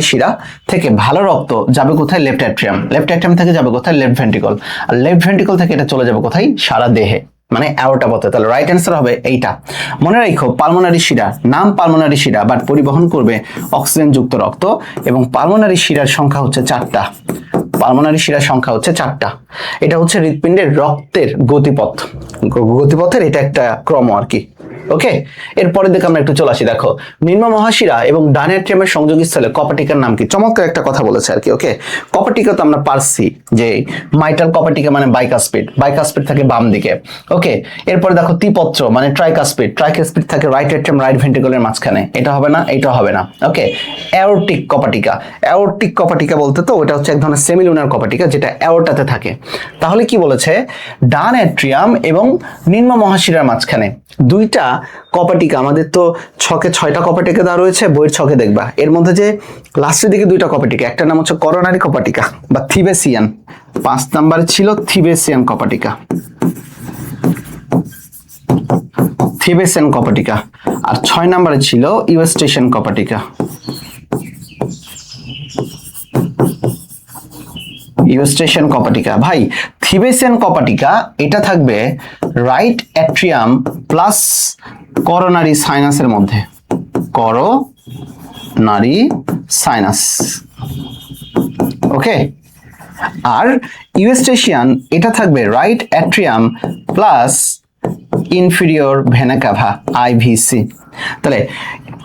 শিরা থেকে ভালো রক্ত যাবে কোথায়? Left atrium. লেফট অ্যাট্রিয়াম থেকে যাবে কোথায়? Left ventricle. আর লেফট ভেন্ট্রিকল থেকে এটা চলে যাবে কোথায়? সারা দেহে। মানে অ্যাওর্টা পথে। তাহলে রাইট অ্যান্সার হবে এইটা। মনে রাখো পালমোনারি শিরা, নাম পালমোনারি শিরা, বাট পরিবহন করবে অক্সিজেন যুক্ত রক্ত, এবং পালমোনারি শিরার সংখ্যা হচ্ছে 4টা। পালমোনারি শিরার সংখ্যা হচ্ছে 4টা। এটা হচ্ছে হৃৎপিণ্ডের রক্তের গতিপথ, গতিপথের এটা একটা ক্রম আর কি। ওকে, এরপরে দেখে আমরা একটু চলে আসি। দেখো, নিম্ন মহাশিরা এবং ডান এট্রিয়ামের সংযোগস্থলে কপাটিকার নাম কি? চমৎকার একটা কথা বলেছে আর কি। ওকে, কপাটিকা তো আমরা পারছি যে মাইটাল কপাটিকা মানে বাইকাসপিড, বাইকাসপিড থাকে বাম দিকে। ওকে, এরপরে দেখো ত্রিপত্র মানে ট্রাইকাসপিড, ট্রাইকাসপিড থাকে রাইট এট্রিয়াম রাইট ভেন্ট্রিকলের মাঝখানে। এটা হবে না, এটা হবে না। ওকে, অ্যাওর্টিক কপাটিকা, অ্যাওর্টিক কপাটিকা বলতে তো ওটা হচ্ছে এক ধরনের সেমিলুনার কপাটিকা যেটা অ্যাওর্টাতে থাকে। তাহলে কি বলেছে? ডান এট্রিয়াম এবং নিম্ন মহাশিরার মাঝখানে দুইটা কপাটিকা। আমাদের তো ছকে 6টা কপাটিকা দেওয়া রয়েছে, বইয়ের ছকে দেখবা। এর মধ্যে যে লাস্টের দিকে দুইটা কপাটিকা, একটা নাম হচ্ছে করোনারি কপাটিকা বা থিবেসিয়ান, 5 নাম্বারে ছিল থিবেসিয়ান কপাটিকা, থিবেসিয়ান কপাটিকা, আর 6 নাম্বারে ছিল ইউস্টেশন কপাটিকা, ইউস্টেশন কপাটিকা। ভাই থিবেসিয়ান কপাটিকা এটা থাকবে রাইট অ্যাট্রিয়াম প্লাস করোনারি সাইনাসের মধ্যে, করোনারি সাইনাস। ওকে, আর ইউস্টেশিয়ান এটা থাকবে right atrium plus inferior vena CAVA, IVC. তাহলে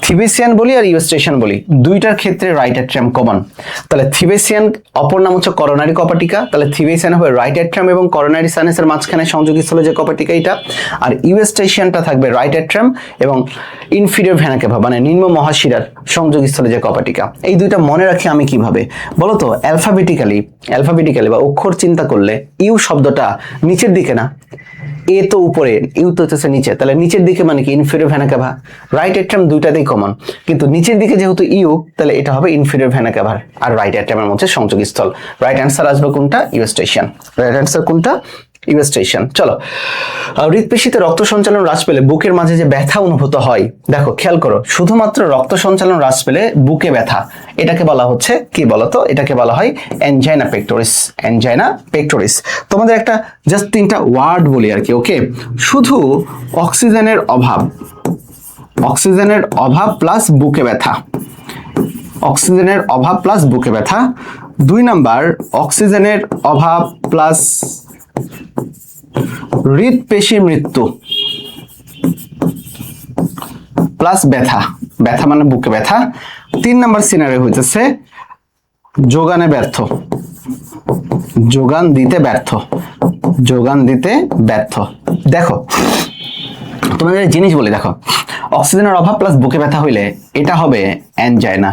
থিবেসিয়ান বলি আর ইউস্টেশন বলি, দুইটার ক্ষেত্রে রাইট অ্যাট্রিয়াম কমন। তাহলে থিবেসিয়ান অপর নাম হচ্ছে করোনারি কপাটিকা, তাহলে থিবেসিয়ান হবে রাইট অ্যাট্রিয়াম এবং করোনারি সাইনাসের মাঝখানে সংযোগস্থলে যে কপাটিকা এটা, আর ইউস্টেশিয়ানটা থাকবে রাইট অ্যাট্রিয়াম এবং ইনফিরিয়র ভেনা কাভা মানে নিম্ন মহাশিরার সংযোগস্থলে যে কপাটিকা। এই দুইটা মনে রাখি আমি কিভাবে বলো তো? অ্যালফাবেটিক্যালি বা অক্ষর চিন্তা করলে ইউ শব্দটা নিচের দিকে না, এ তো উপরে, ইউ তো হচ্ছে নিচে, তাহলে নিচের দিকে মানে কি? Inferior vena cava. Right atrium দুইটাতেই কমন, কিন্তু নিচের দিকে যেহেতু ইউ, তাহলে এটা হবে ইনফিরিয়র ভেনা কাভার আর রাইট অ্যাট্রিয়ামের মধ্যে সংযোগস্থল। রাইট অ্যান্সার আসবে কোনটা? ইউস্টেশন। রাইট অ্যান্সার কোনটা? ইউস্টেশন। চলো, হৃৎপেশিতে রক্ত সঞ্চালন হ্রাস পেলে বুকের মাঝে যে ব্যথা অনুভূত হয়, দেখো খেয়াল করো, শুধুমাত্র রক্ত সঞ্চালন হ্রাস পেলে বুকে ব্যথা, এটাকে বলা হচ্ছে কি বলতো? এটাকে বলা হয় অ্যানজাইনা পেক্টোরিস। Angina pectoris. তোমাদের একটা জাস্ট 3টা ওয়ার্ড বলি আর কি। ওকে, শুধু অক্সিজেনের অভাব, অক্সিজেনের অভাব প্লাস বুকে ব্যথা, অক্সিজেনের অভাব প্লাস বুকে ব্যথা। 2 নাম্বার অক্সিজেনের অভাব প্লাস হৃৎপেশি মৃত্যু প্লাস ব্যথা, ব্যথা মানে বুকে ব্যথা। 3 নাম্বার সিনারি হইতেছে যোগানে ব্যর্থ, যোগান দিতে ব্যর্থ, যোগান দিতে ব্যর্থ। দেখো তোমাদের জিনিস বলি, দেখো অক্সিজেনের অভাব প্লাস বুকে ব্যথা হইলে এটা হবে অ্যানজাইনা,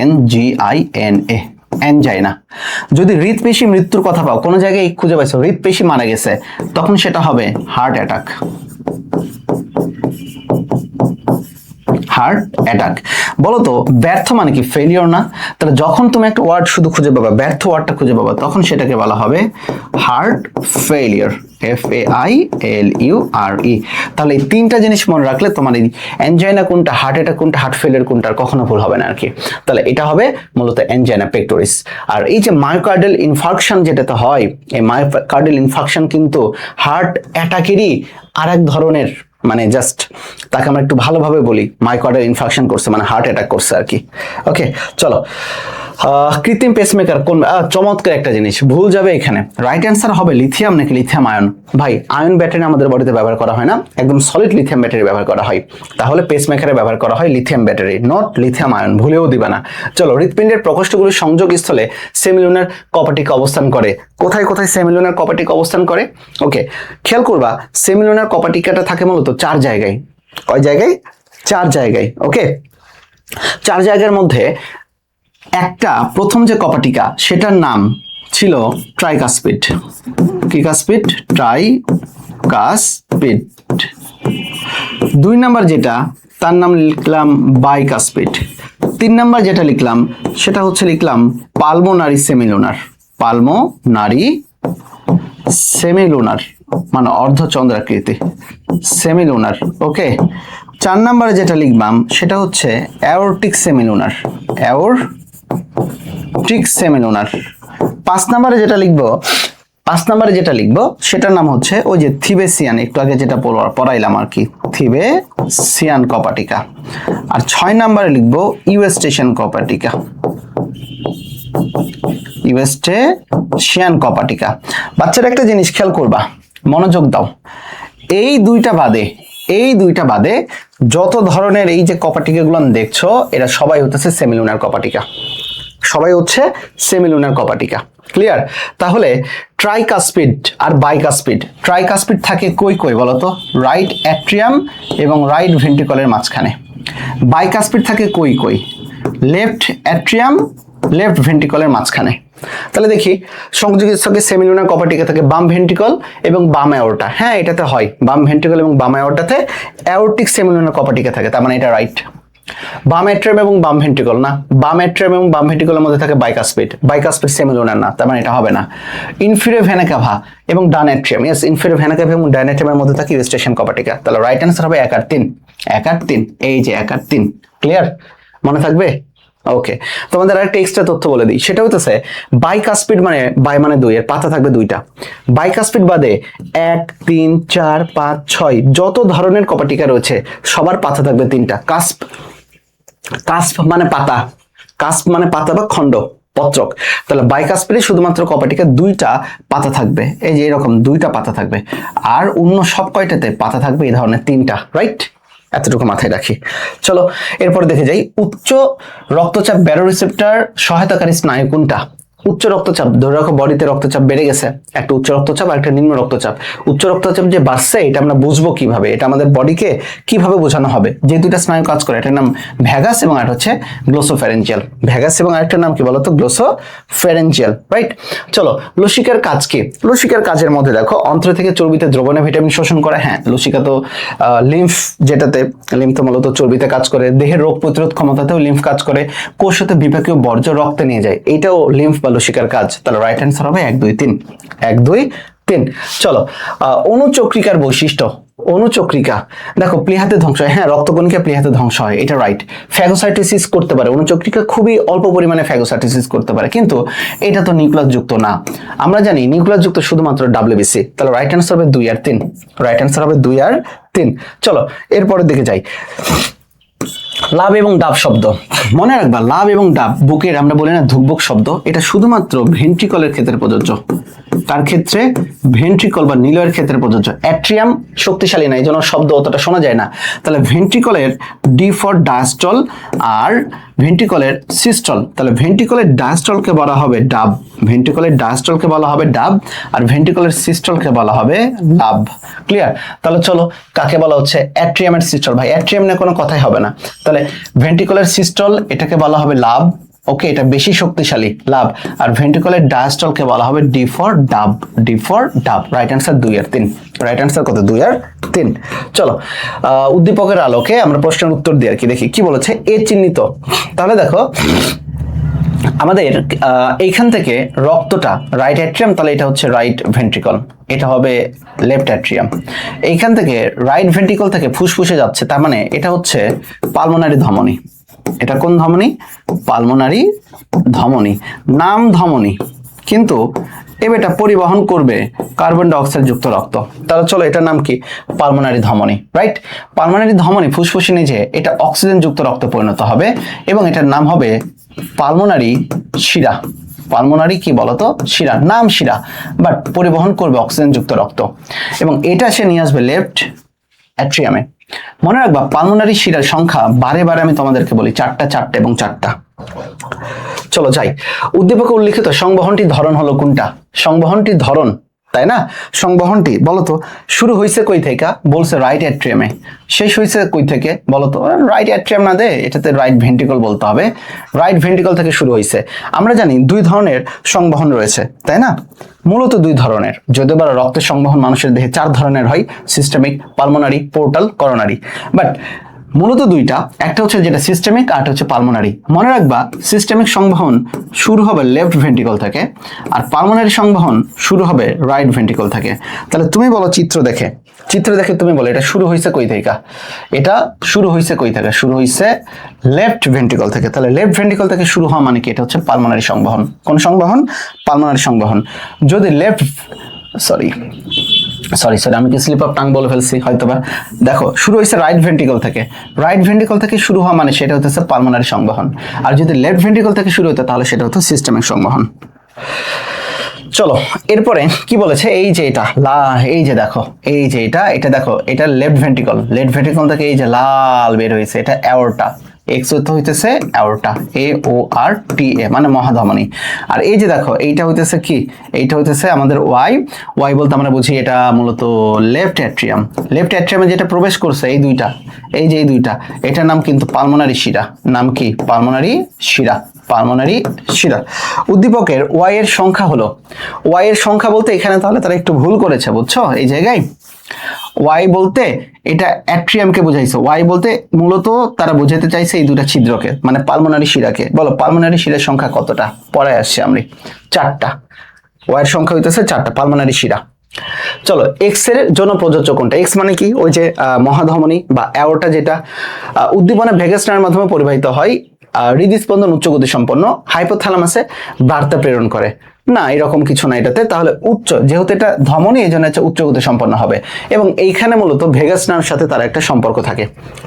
ANGINA, অ্যানজাইনা। যদি হৃৎপেশি মৃত্যুর কথা পাও, কোনো জায়গায় খুঁজে পাইছো হৃৎপেশি মারা গেছে, তখন সেটা হবে হার্ট অ্যাটাক, হার্ট অ্যাটাক। বলো তো ব্যর্থ মানে কি? ফেলিওর না? তাহলে যখন তুমি একটা ওয়ার্ড শুধু খুঁজে পাবা, ব্যর্থ ওয়ার্ডটা খুঁজে পাবা, তখন সেটাকে বলা হবে হার্ট ফেলিওর, FAILURE। তাহলে এই 3টা জিনিস মনে রাখলে তোমার এই অ্যানজাইনা কোনটা, হার্ট অ্যাটাক কোনটা, হার্ট ফেলিওর কোনটা কখনো ভুল হবে না আর কি। তাহলে এটা হবে মূলত অ্যানজাইনা পেক্টোরিস। আর এই যে মায়োকার্ডিয়াল ইনফার্কশন যেটাতে হয়, এই মায়োকার্ডিয়াল ইনফার্কশন কিন্তু হার্ট অ্যাটাকেরই আরেক ধরনের, মানে জাস্ট তাকে আমরা একটু ভালোভাবে বলি মায়োকার্ডিয়াল ইনফার্কশন করছে মানে হার্ট অ্যাটাক করছে আর কি। ওকে, চলো, কৃত্রিম পেসমেকার কোন? চমৎকার একটা জিনিস, ভুল যাবে এখানে। রাইট অ্যান্সার হবে লিথিয়াম নাকি লিথিয়াম আয়ন। ভাই আয়ন ব্যাটারি আমাদের বডিতে ব্যবহার করা হয় না, একদম সলিড লিথিয়াম ব্যাটারি ব্যবহার করা হয়। তাহলে পেসমেকারে ব্যবহার করা হয় lithium battery, not lithium ion, ভুলেও দিবা না। চলো, হৃৎপিণ্ডের প্রকোষ্ঠগুলির সংযোগস্থলে সেমিলুনার কপাটিকা অবস্থান করে। কোথায় কোথায় সেমিলুনার কপাটিকা অবস্থান করে? ওকে, খেয়াল করবা সেমিলুনার কপাটিকাটা থাকে মূলত 4 জায়গায়। কয় জায়গায়? 4 জায়গায়। ওকে, 4 জায়গার মধ্যে একটা প্রথম যে কপাটিকা সেটার নাম ছিল ট্রাইকাসপিড। কি কাসপিড? ট্রাইকাসপিড। 2 নাম্বার যেটা, তার নাম লিখলাম বাইকাসপিড। 3 নাম্বার যেটা লিখলাম সেটা হচ্ছে লিখলাম পালমোনারি সেমিলুনার, পালমোনারি সেমিলুনার মানে অর্ধচন্দ্রাকৃতি, সেমিলুনার। ওকে, 4 নাম্বারে যেটা লিখলাম সেটা হচ্ছে অ্যাওর্টিক সেমিলুনার, অ্যাওর্টিক সেমিলুনার। 5 নাম্বারে যেটা লিখবো 5 নম্বরে যেটা লিখবো সেটার নাম হচ্ছে ওই যে থিবেসিয়ান, একটু আগে যেটা পড়াইলাম আর কি, থিবেসিয়ান কপাটিকা। আর 6 নম্বরে লিখবো ইউস্টেশিয়ান কপাটিকা, ইউস্টেশিয়ান কপাটিকা। বাচ্চারা একটা জিনিস খেয়াল করবা, মনোযোগ দাও, এই দুইটা বাদে যত ধরনের এই যে কপাটিকাগুলো দেখছো এরা সবাই হচ্ছে সেমিলুনার কপাটিকা, সবাই হচ্ছে সেমিলুনার কপাটিকা। ক্লিয়ার? তাহলে ট্রাইকাসপিড আর বাইকাসপিড, ট্রাইকাসপিড থাকে কই বলতো? রাইট অ্যাট্রিয়াম এবং রাইট ভেন্ট্রিকলের মাঝখানে। বাইকাসপিড থাকে কই? লেফট অ্যাট্রিয়াম, লেফট ভেন্ট্রিকলের মাঝখানে। তাহলে দেখি সংযোগী স্থকে সেমিলুনার কপাটিকা থাকে বাম ভেন্ট্রিকল এবং বাম অ্যাওর্টা। হ্যাঁ, এটাতে হয়, বাম ভেন্ট্রিকল এবং বাম অ্যাওর্টাতে অ্যাওর্টিক সেমিলুনার কপাটিকা থাকে, তার মানে এটা রাইট। বাম অ্যাট্রিয়াম এবং বাম ভেন্ট্রিকল না, বাম অ্যাট্রিয়াম এবং বাম ভেন্ট্রিকলের মধ্যে থাকে বাইকাসপিড সেমিলুনার না, তার মানে এটা হবে না। ইনফিরিয়র ভেনা কাভা এবং ডান atrium, yes, inferior vena cava এবং ডান অ্যাট্রিয়ামের মধ্যে থাকে ইউস্টেশিয়ান কপাটিকা। তাহলে রাইট অ্যান্সার হবে 1 আর 3, 1 আর 3, এই যে 1 আর 3। ক্লিয়ার? মনে থাকবে? ওকে, তোমাদের আরেকটা এক্সট্রা তথ্য বলে দিই, সেটা হচ্ছে বাইকাসপিড মানে বাই মানে 2, এর পাতা থাকবে 2টা। বাইকাসপিড বাদে 1, 3, 4, 5, 6 যত ধরনের কপাটিকা রয়েছে সবার পাতা থাকবে 3টা। কাস্প মানে পাতা, কাস্প মানে পাতা বা খণ্ড, পত্রক। তাহলে বাইকাসপিডে শুধুমাত্র কপাটিকা 2টা পাতা থাকবে, এই যে এরকম 2টা পাতা থাকবে, আর অন্য সব কয়টাতে পাতা থাকবে এই ধরনের 3টা। রাইট? এতটুকু মাথায় রাখি। চলো এরপর দেখে যাই, উচ্চ রক্তচাপ ব্যারোরিসেপ্টর সহায়তাকারী স্নায়ু কোনটা? উচ্চ রক্তচাপ, ধরে রাখো বডিতে রক্তচাপ বেড়ে গেছে, একটা উচ্চ রক্তচাপ আর একটা নিম্ন রক্তচাপ। উচ্চ রক্তচাপ যে বাড়ছে এটা আমরা বুঝবো কিভাবে, এটা আমাদের বডিকে কিভাবে বোঝানো হবে? যে দুইটা স্নায়ু কাজ করে, এটার নাম ভ্যাগাস এবং আর হচ্ছে গ্লোসোফ্যারেঞ্জিয়াল। ভ্যাগাস এবং আরেকটার নাম কি বলতো? গ্লোসোফ্যারেঞ্জিয়াল। রাইট? চলো, লসিকার কাজ কি? লসিকার কাজের মধ্যে দেখো অন্ত্র থেকে চর্বিতে দ্রবণে ভিটামিন শোষণ করে। হ্যাঁ, লসিকা তো লিম্ফ, যেটাতে লিম্ফ তো মূলত চর্বিতে কাজ করে। দেহের রোগ প্রতিরোধ ক্ষমতাতেও লিম্ফ কাজ করে। কোষ হতে বিপাকীয় বর্জ্য রক্তে নিয়ে যায়, এটাও লিম্ফ বা লসিকার কাজ। তাহলে রাইট অ্যান্সার হবে 1, 2, 3, 1, 2, 3। চলো, অণুচক্রিকার বৈশিষ্ট্য। অণুচক্রিকা দেখো প্লীহাতে ধ্বংস হয়, হ্যাঁ, রক্তকণিকা প্লীহাতে ধ্বংস হয়, এটা রাইট। ফ্যাগোসাইটোসিস করতে পারে, অণুচক্রিকা খুবই অল্প পরিমাণে ফ্যাগোসাইটোসিস করতে পারে, কিন্তু এটা তো নিউক্লিয়াস যুক্ত না। আমরা জানি নিউক্লিয়াস যুক্ত শুধুমাত্র ডাব্লিউবিসি। তাহলে রাইট অ্যান্সার হবে 2 আর 3, রাইট অ্যান্সার হবে 2 আর 3। চলো এরপরের দিকে যাই। লাভ এবং ডাব শব্দ মনে রাখবা, লাভ এবং ডাব বুকের, আমরা বলি না ধুকবুক শব্দ, এটা শুধুমাত্র ভেন্ট্রিকলের ক্ষেত্রে প্রযোজ্য। তার ক্ষেত্রে ভেন্ট্রিকল বা নিলয়ের ক্ষেত্রে প্রযোজ্য। অ্যাট্রিয়াম শক্তিশালী না, এই জন্য শব্দ অতটা শোনা যায় না। তাহলে ভেন্ট্রিকলের ডি ফর ডায়াস্টল আর ভেন্ট্রিকলের সিস্টল। তাহলে ভেন্ট্রিকলের ডায়াস্টলকে বলা হবে ডাব, ভেন্ট্রিকলের ডায়াস্টলকে বলা হবে ডাব, আর ভেন্ট্রিকলের সিস্টলকে বলা হবে লাভ। ক্লিয়ার? তাহলে চলো কাকে বলা হচ্ছে? অ্যাট্রিয়ামের সিস্টল। ভাই অ্যাট্রিয়াম নিয়ে কোনো কথাই হবে না। তাহলে ভেন্ট্রিকলের সিস্টল এটাকে বলা হবে লাভ, ওকে, এটা বেশি শক্তিশালী, লাভ। আর ভেন্ট্রিকলের ডায়াস্টলকে বলা হবে ডি ফর ডাব, ডি ফর ডাব। রাইট অ্যান্সার 2 আর 3, রাইট অ্যান্সার কত? 2 আর 3। চলো উদ্দীপকের আলোকে আমরা প্রশ্নের উত্তর দিই আর কি, দেখি কি বলেছে। এ চিহ্নিত, তাহলে দেখো আমাদের এইখান থেকে রক্তটা রাইট অ্যাট্রিয়াম, তাহলে এটা হচ্ছে রাইট ভেন্ট্রিকল, এটা হবে লেফট অ্যাট্রিয়াম। এইখান থেকে রাইট ভেন্ট্রিকল থেকে ফুসফুসে যাচ্ছে, তার মানে এটা হচ্ছে পালমোনারি ধমনী। এটা কোন ধমনী? পালমোনারি ধমনী, নাম ধমনী, কিন্তু এটা পরিবহন করবে কার্বন ডাই অক্সাইড যুক্ত রক্ত। তাহলে চলো এটার নাম কি? পালমোনারি ধমনী। রাইট? পালমোনারি ধমনী ফুসফুসে নিয়ে যে এটা অক্সিজেন যুক্ত রক্তে পরিণত হবে এবং এটার নাম হবে পালমোনারি শিরা। পালমোনারি কি বলতো? শিরা, নাম শিরা, বাট পরিবহন করবে অক্সিজেন যুক্ত রক্ত, এবং এটা সে নিয়ে আসবে লেফট অ্যাট্রিয়ামে। মনে রাখবা পালমোনারি শিরার সংখ্যা বারে বারে আমি তোমাদেরকে বলি 4টা, 4টা এবং 4টা। চলো যাই, উদ্দীপকে উল্লিখিত সংবহনটির ধরন হলো কোনটা? সংবহনটির ধরন, তাই না? সংবহনটি বলতো শুরু হয়েছে কই থেকে? বলছে রাইট অ্যাট্রিয়ামে। শেষ হয়েছে কই থেকে? বলতো রাইট অ্যাট্রিয়াম না দে, এটাতে রাইট ভেন্ট্রিকল বলতে হবে। রাইট ভেন্ট্রিকল থেকে শুরু হয়েছে। আমরা জানি 2 ধরনের সংবহন রয়েছে, তাই না? মূলত 2 ধরনের, যদিও বা রক্তের সংবহন মানুষের দেহে 4 ধরনের হয়, systemic, pulmonary, portal, coronary. But মূলত দুইটা, একটা হচ্ছে যেটা সিস্টেমিক আর একটা হচ্ছে পালমোনারি। মনে রাখবা সিস্টেমিক সংবহন শুরু হবে লেফট ভেন্ট্রিকল থেকে আর পালমোনারি সংবহন শুরু হবে রাইট ভেন্ট্রিকল থেকে। তাহলে তুমি বলো চিত্র দেখে তুমি বলো এটা শুরু হয়েছে কই থেকে? এটা শুরু হয়েছে কই থেকে? শুরু হয়েছে লেফট ভেন্ট্রিকল থেকে। তাহলে লেফট ভেন্ট্রিকল থেকে শুরু হওয়া মানে কি? এটা হচ্ছে পালমোনারি সংবহন। কোন সংবহন? পালমোনারি সংবহন। যদি লেফট সরি আমি কি স্লিপ অফ টাং বলে ফেলছি হয়তোবা। দেখো শুরু হয়েছে রাইট ভেন্ট্রিকল থেকে, রাইট ভেন্ট্রিকল থেকে শুরু হওয়া মানে সেটা হচ্ছে পালমোনারি সংবহন। আর যদি লেফট ভেন্ট্রিকল থেকে শুরু হতো তাহলে সেটা হতো সিস্টেমিক সংবহন। চলো এরপরে কি বলেছে, এই যে এটা এই যে দেখো, এই যে এটা দেখো, এটা লেফট ভেন্ট্রিকল থেকে এই যে লাল বের হয়েছে, এটা অ্যাওর্টা। এক্স হইতেছে অ্যাওর্টা, AORTA মানে মহাধমনী। আর এই যে দেখো এইটা হইতেছে কি? এইটা হইতেছে আমাদের ওয়াই বলতে আমরা বুঝি এটা মূলত লেফট অ্যাট্রিয়াম। লেফট অ্যাট্রিয়ামে যেটা প্রবেশ করছে এই দুইটা, এই যে এই দুইটা, এটার নাম কিন্তু পালমোনারি শিরা। নাম কি? পালমোনারি শিরা। উদ্দীপকের ওয়াই এর সংখ্যা হলো, ওয়াই এর সংখ্যা বলতে এখানে তাহলে তারা একটু ভুল করেছে, বুঝছো? এই জায়গায় ওয়াই বলতে এটা অ্যাট্রিয়ামকে বুঝাইছে, ওয়াই বলতে মূলত তারা বুঝাতে চাইছে এই দুটা ছিদ্রকে, মানে পালমোনারি শিরাকে। বলো পালমোনারি শিরার সংখ্যা কতটা? পরে আসছে আমরা, 4টা। ওয়াই এর সংখ্যা হইতেছে 4টা পালমোনারি শিরা। চলো এক্স এর জন্য প্রযোজ্য কোনটা? এক্স মানে কি? ওই যে মহাধমনী বা অ্যাওর্টা, যেটা উদ্দীপনা ভেগাস নার্ভের মাধ্যমে পরিবাহিত হয়, হৃদস্পন্দন উচ্চ গতি সম্পন্ন, হাইপোথ্যালামাসে বার্তা প্রেরণ করে। না, এরকম কিছু না এটাতে। তাহলে যেহেতু এটা ধমনী, এই জন্য উচ্চ গতি সম্পন্ন হবে। এবং এইখানে মূলত ভেগাস নার্ভের সাথে তার একটা সম্পর্ক থাকে,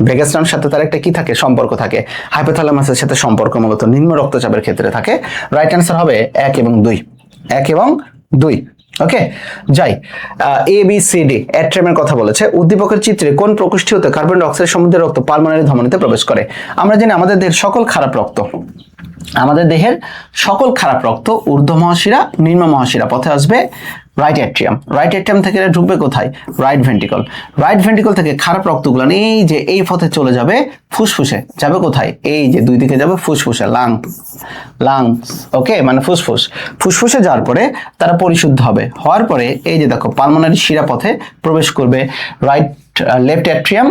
ভেগাস নার্ভের সাথে তার একটা কি থাকে? সম্পর্ক থাকে। হাইপোথ্যালামাসের সাথে সম্পর্ক মূলত নিম্ন রক্তচাপের ক্ষেত্রে থাকে। রাইট অ্যান্সার হবে 1 এবং 2। ওকে, যাই। ABCD অ্যাট্রিয়ামের কথা বলেছে। উদ্দীপকের চিত্রে কোন প্রকোষ্ঠী হতে কার্বন ডাই অক্সাইড সমৃদ্ধ রক্ত পালমোনারি ধমনীতে প্রবেশ করে? আমরা জানি আমাদের দেহের সকল খারাপ রক্ত ঊর্ধ্ব মহাশিরা, নিম্ন মহাশিরা পথে আসবে রাইট অ্যাট্রিয়াম। রাইট অ্যাট্রিয়াম থেকে এটা ঢুকবে কোথায়? Right ventricle. রাইট ভেন্ট্রিকল থেকে খারাপ রক্তগুলো এই যে এই পথে চলে যাবে ফুসফুসে। যাবে কোথায়? এই যে দুই দিকে যাবে ফুসফুসে, লাংস। ওকে, মানে ফুসফুসে যাওয়ার পরে তারা পরিশুদ্ধ হবে। হওয়ার পরে এই যে দেখো পালমোনারি শিরা পথে প্রবেশ করবে লেফট অ্যাট্রিয়াম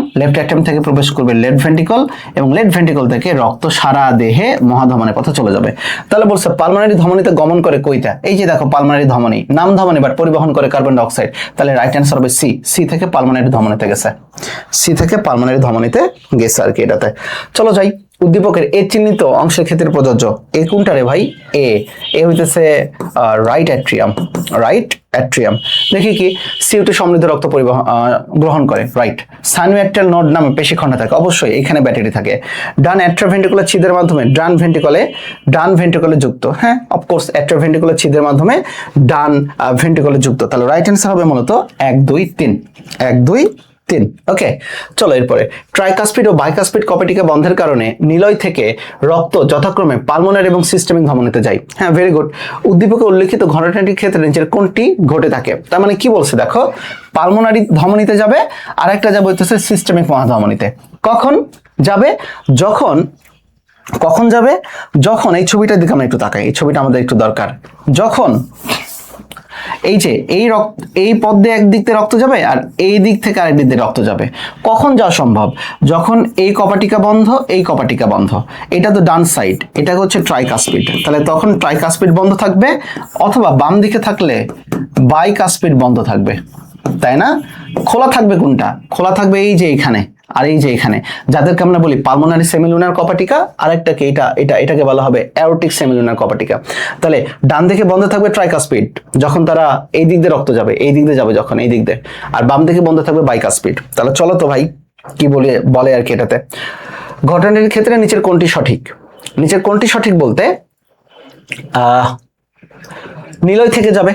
থেকে প্রবেশ করবে লেফট ভেন্ট্রিকল, এবং লেফট ভেন্ট্রিকল থেকে রক্ত সারা দেহে মহাধমনের পথে চলে যাবে। তাহলে বলছে পালমোনারি ধমনীতে গমন করে কইটা? এই যে দেখো পালমোনারি ধমনী, নাম ধমনী বাট পরিবহন করে কার্বন ডাই অক্সাইড। তাহলে রাইট অ্যান্সার হবে সি থেকে পালমোনারি ধমনীতে গেছে, আর কি এটাতে। চলো যাই, উদ্দীপকের এ চিহ্নিত অংশের ক্ষেত্রে প্রযোজ্য। এ কোনটা রে ভাই? এ হইতেছে রাইট অ্যাট্রিয়াম। দেখি কি? CO2 সমৃদ্ধ রক্ত গ্রহণ করে, রাইট। সাইনোঅ্যাট্রিয়াল নোড নামে পেশিখণ্ড থাকে, অবশ্যই এখানে ব্যাটারি থাকে। ডান অ্যাট্রোভেন্ট্রিকুলার ছিদ্রের মাধ্যমে ডান ভেন্ট্রিকলে যুক্ত। হ্যাঁ, অফকোর্স অ্যাট্রোভেন্ট্রিকুলার ছিদ্রের মাধ্যমে ডান ভেন্ট্রিকলে যুক্ত। তাহলে রাইট অ্যান্সার হবে মূলত 1, 2, 3। ওকে, চলো এরপরে ট্রাইকাসপিড ও বাইকাসপিড কপেটিকা বন্ধের কারণে নিলয় থেকে রক্ত যথাক্রমে পালমোনারি এবং সিস্টেমিক ধমনীতে যায়। হ্যাঁ, ভেরি গুড। উদ্দীপকে উল্লেখিত ঘটনাটির ক্ষেত্রে নিচের কোনটি ঘটে থাকে? তার মানে কি বলছে দেখো, পালমোনারি ধমনীতে যাবে, আর একটা যাবে হচ্ছে সিস্টেমিক মহাধমনীতে। কখন যাবে? যখন এই ছবিটার দিকে আমরা একটু তাকাই, এই ছবিটা আমাদের একটু দরকার। যখন এই যে এই পথ দিয়ে একদিক থেকে রক্ত যাবে আর এই দিক থেকে আরেক দিক দিয়ে রক্ত যাবে। কখন যাওয়া সম্ভব? যখন এই কপাটিকা বন্ধ, এটা তো ডান সাইড, এটা হচ্ছে ট্রাইকাসপিড। তাহলে তখন ট্রাইকাসপিড বন্ধ থাকবে, অথবা বাম দিকে থাকলে বাইকাসপিড বন্ধ থাকবে, তাই না? খোলা থাকবে কোনটা? খোলা থাকবে এই যে এখানে আর এই যে এখানে, যাদেরকে আমরা বলি পালমোনারি সেমিলুনার কপাটিকা, আরেকটাকে এটাকে বলা হবে অ্যাওরটিক সেমিলুনার কপাটিকা। তাহলে ডান দিকে বন্ধ থাকবে ট্রাইকাসপিড, যখন তারা এই দিক দিয়ে রক্ত যাবে, এই দিক দিয়ে যাবে যখন এই দিক দিয়ে, আর বাম দিকে বন্ধ থাকবে বাইকাসপিড। তাহলে চলো তো ভাই কি বলে আর কি এটাতে। ঘটনাটির ক্ষেত্রে নিচের কোনটি সঠিক বলতে নিলয় থেকে যাবে,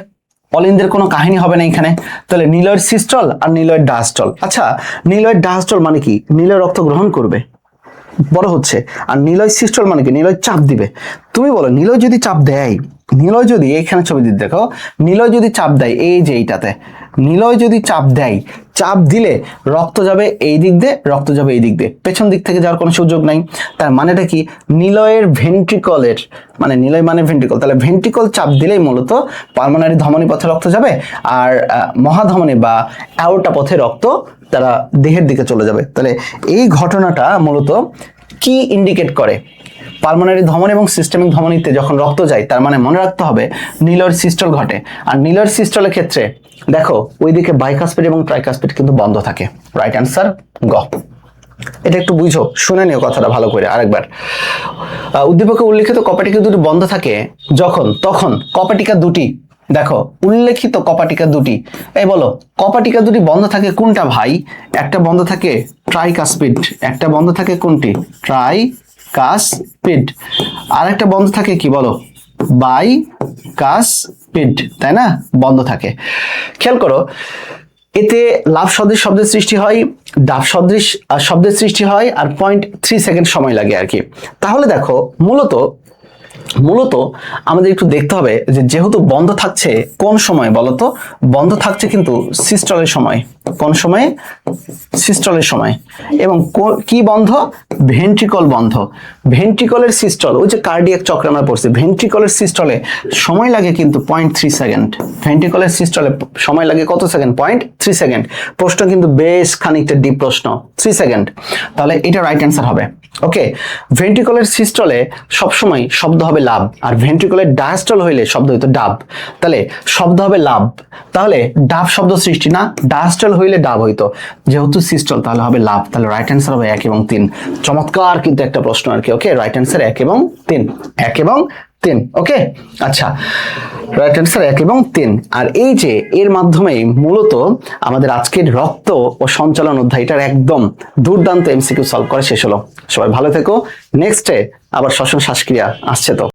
অলিন্দের কোনো কাহিনী হবে না এখানে। তাহলে নিলয়ের সিস্টল আর নিলয়ের ডায়াস্টল। আচ্ছা, নিলয়ের ডায়াস্টল মানে কি? নিলয় রক্ত গ্রহণ করবে, বড় হচ্ছে। আর নিলয় সিস্টল মানে কি? নিলয় চাপ দিবে। তুমি বলো, নিলয় যদি চাপ দেয়, এখানে ছবি দিতে দেখো, নিলয় যদি চাপ দেয় এই যে এইটাতে, নিলয় যদি চাপ দেয়, চাপ দিলে রক্ত যাবে এই দিক দিয়ে, রক্ত যাবে এই দিক দিয়ে, পেছন দিক থেকে যাওয়ার কোনো সুযোগ নাই। তার মানেটা কি, নিলয়ের ভেন্ট্রিকলের মানে নিলয় মানে ভেন্ট্রিকল, তাহলে ভেন্ট্রিকল চাপ দিলেই মূলত পালমোনারি ধমনী পথে রক্ত যাবে, আর মহাধমনী বা অ্যাওর্টা পথে রক্ত তারা দেহের দিকে চলে যাবে। তাহলে এই ঘটনাটা মূলত কি ইন্ডিকেট করে, পালমোনারি ধমনী এবং সিস্টেমিক ধমনীতে যখন রক্ত যায়, তার মানে মনে রাখতে হবে নিলয়ের সিস্টল ঘটে। আর নিলয়ের সিস্টলের ক্ষেত্রে দেখো ওইদিকে বাইকাসপিড এবং ট্রাইকাসপিড কিন্তু বন্ধ থাকে। রাইট অ্যান্সার গ। এটা একটু বুঝো, শুনে নিও কথাটা ভালো করে আরেকবার। উদ্দীপকে উল্লেখিত কপাটিকা দুটি বন্ধ থাকে তখন কপাটিকা দুটি, দেখো উল্লেখিত কপাটিকা দুটি, এই বলো কপাটিকা দুটি বন্ধ থাকে কোনটা ভাই? একটা বন্ধ থাকে ট্রাইকাসপিড, একটা বন্ধ থাকে কোনটি? ট্রাইকাসপিড, আর একটা বন্ধ থাকে কি বলো? বাইকাসপিড, তাই না? বন্ধ থাকে। খেয়াল করো, এতে লাভ সদৃশ শব্দের সৃষ্টি হয়, ডাব সদৃশ শব্দের সৃষ্টি হয়, আর 0.3 সেকেন্ড সময় লাগে আর কি। তাহলে দেখো মূলত আমাদের একটু দেখতে হবে যে যেহেতু বন্ধ থাকছে কোন সময় বলতো? বন্ধ থাকছে কিন্তু সিস্টলের সময়। কোন সময়ে? সিস্টলের সময়। এবং কি বন্ধ? ভেন্ট্রিকল বন্ধ। ভেন্ট্রিকলের সিস্টল, ওই যে কার্ডিয়াক চক্রে আমরা পড়ছি, ভেন্ট্রিকলের সিস্টলে সময় লাগে কিন্তু 0.3 সেকেন্ড। ভেন্ট্রিকলের সিস্টলে সময় লাগে কত সেকেন্ড? 0.3 সেকেন্ড। প্রশ্ন কিন্তু বেশ খানিকটা ডিপ প্রশ্ন, 3 সেকেন্ড। তাহলে এটা রাইট অ্যান্সার হবে। ওকে, ভেন্ট্রিকলের সিস্টলে সবসময় শব্দ হবে লাভ, আর ভেন্ট্রিকলের ডায়াস্টল হইলে শব্দ হইতো ডাব। তাহলে শব্দ হবে লাভ, তাহলে ডাব শব্দ সৃষ্টি না, ডায়াস্টল হইলে ডাব হইতো, যেহেতু সিস্টল তাহলে হবে লাভ। তাহলে রাইট অ্যান্সার হবে 1 এবং 3। চমৎকার কিন্তু একটা প্রশ্ন আর কি। ওকে, রাইট অ্যান্সার 1 এবং 3, 1 এবং 3। ওকে, আচ্ছা, রাইট অ্যান্সার 1 এবং 3। আর এই যে এর মাধ্যমেই মূলত আমাদের আজকের রক্ত ও সঞ্চালন অধ্যায়টার একদম দুর্দান্ত এমসিকিউ সলভ করে শেষ হলো। সবাই ভালো থেকো। নেক্সটে আবার শ্বসন শ্বাসক্রিয়া আসছে তো।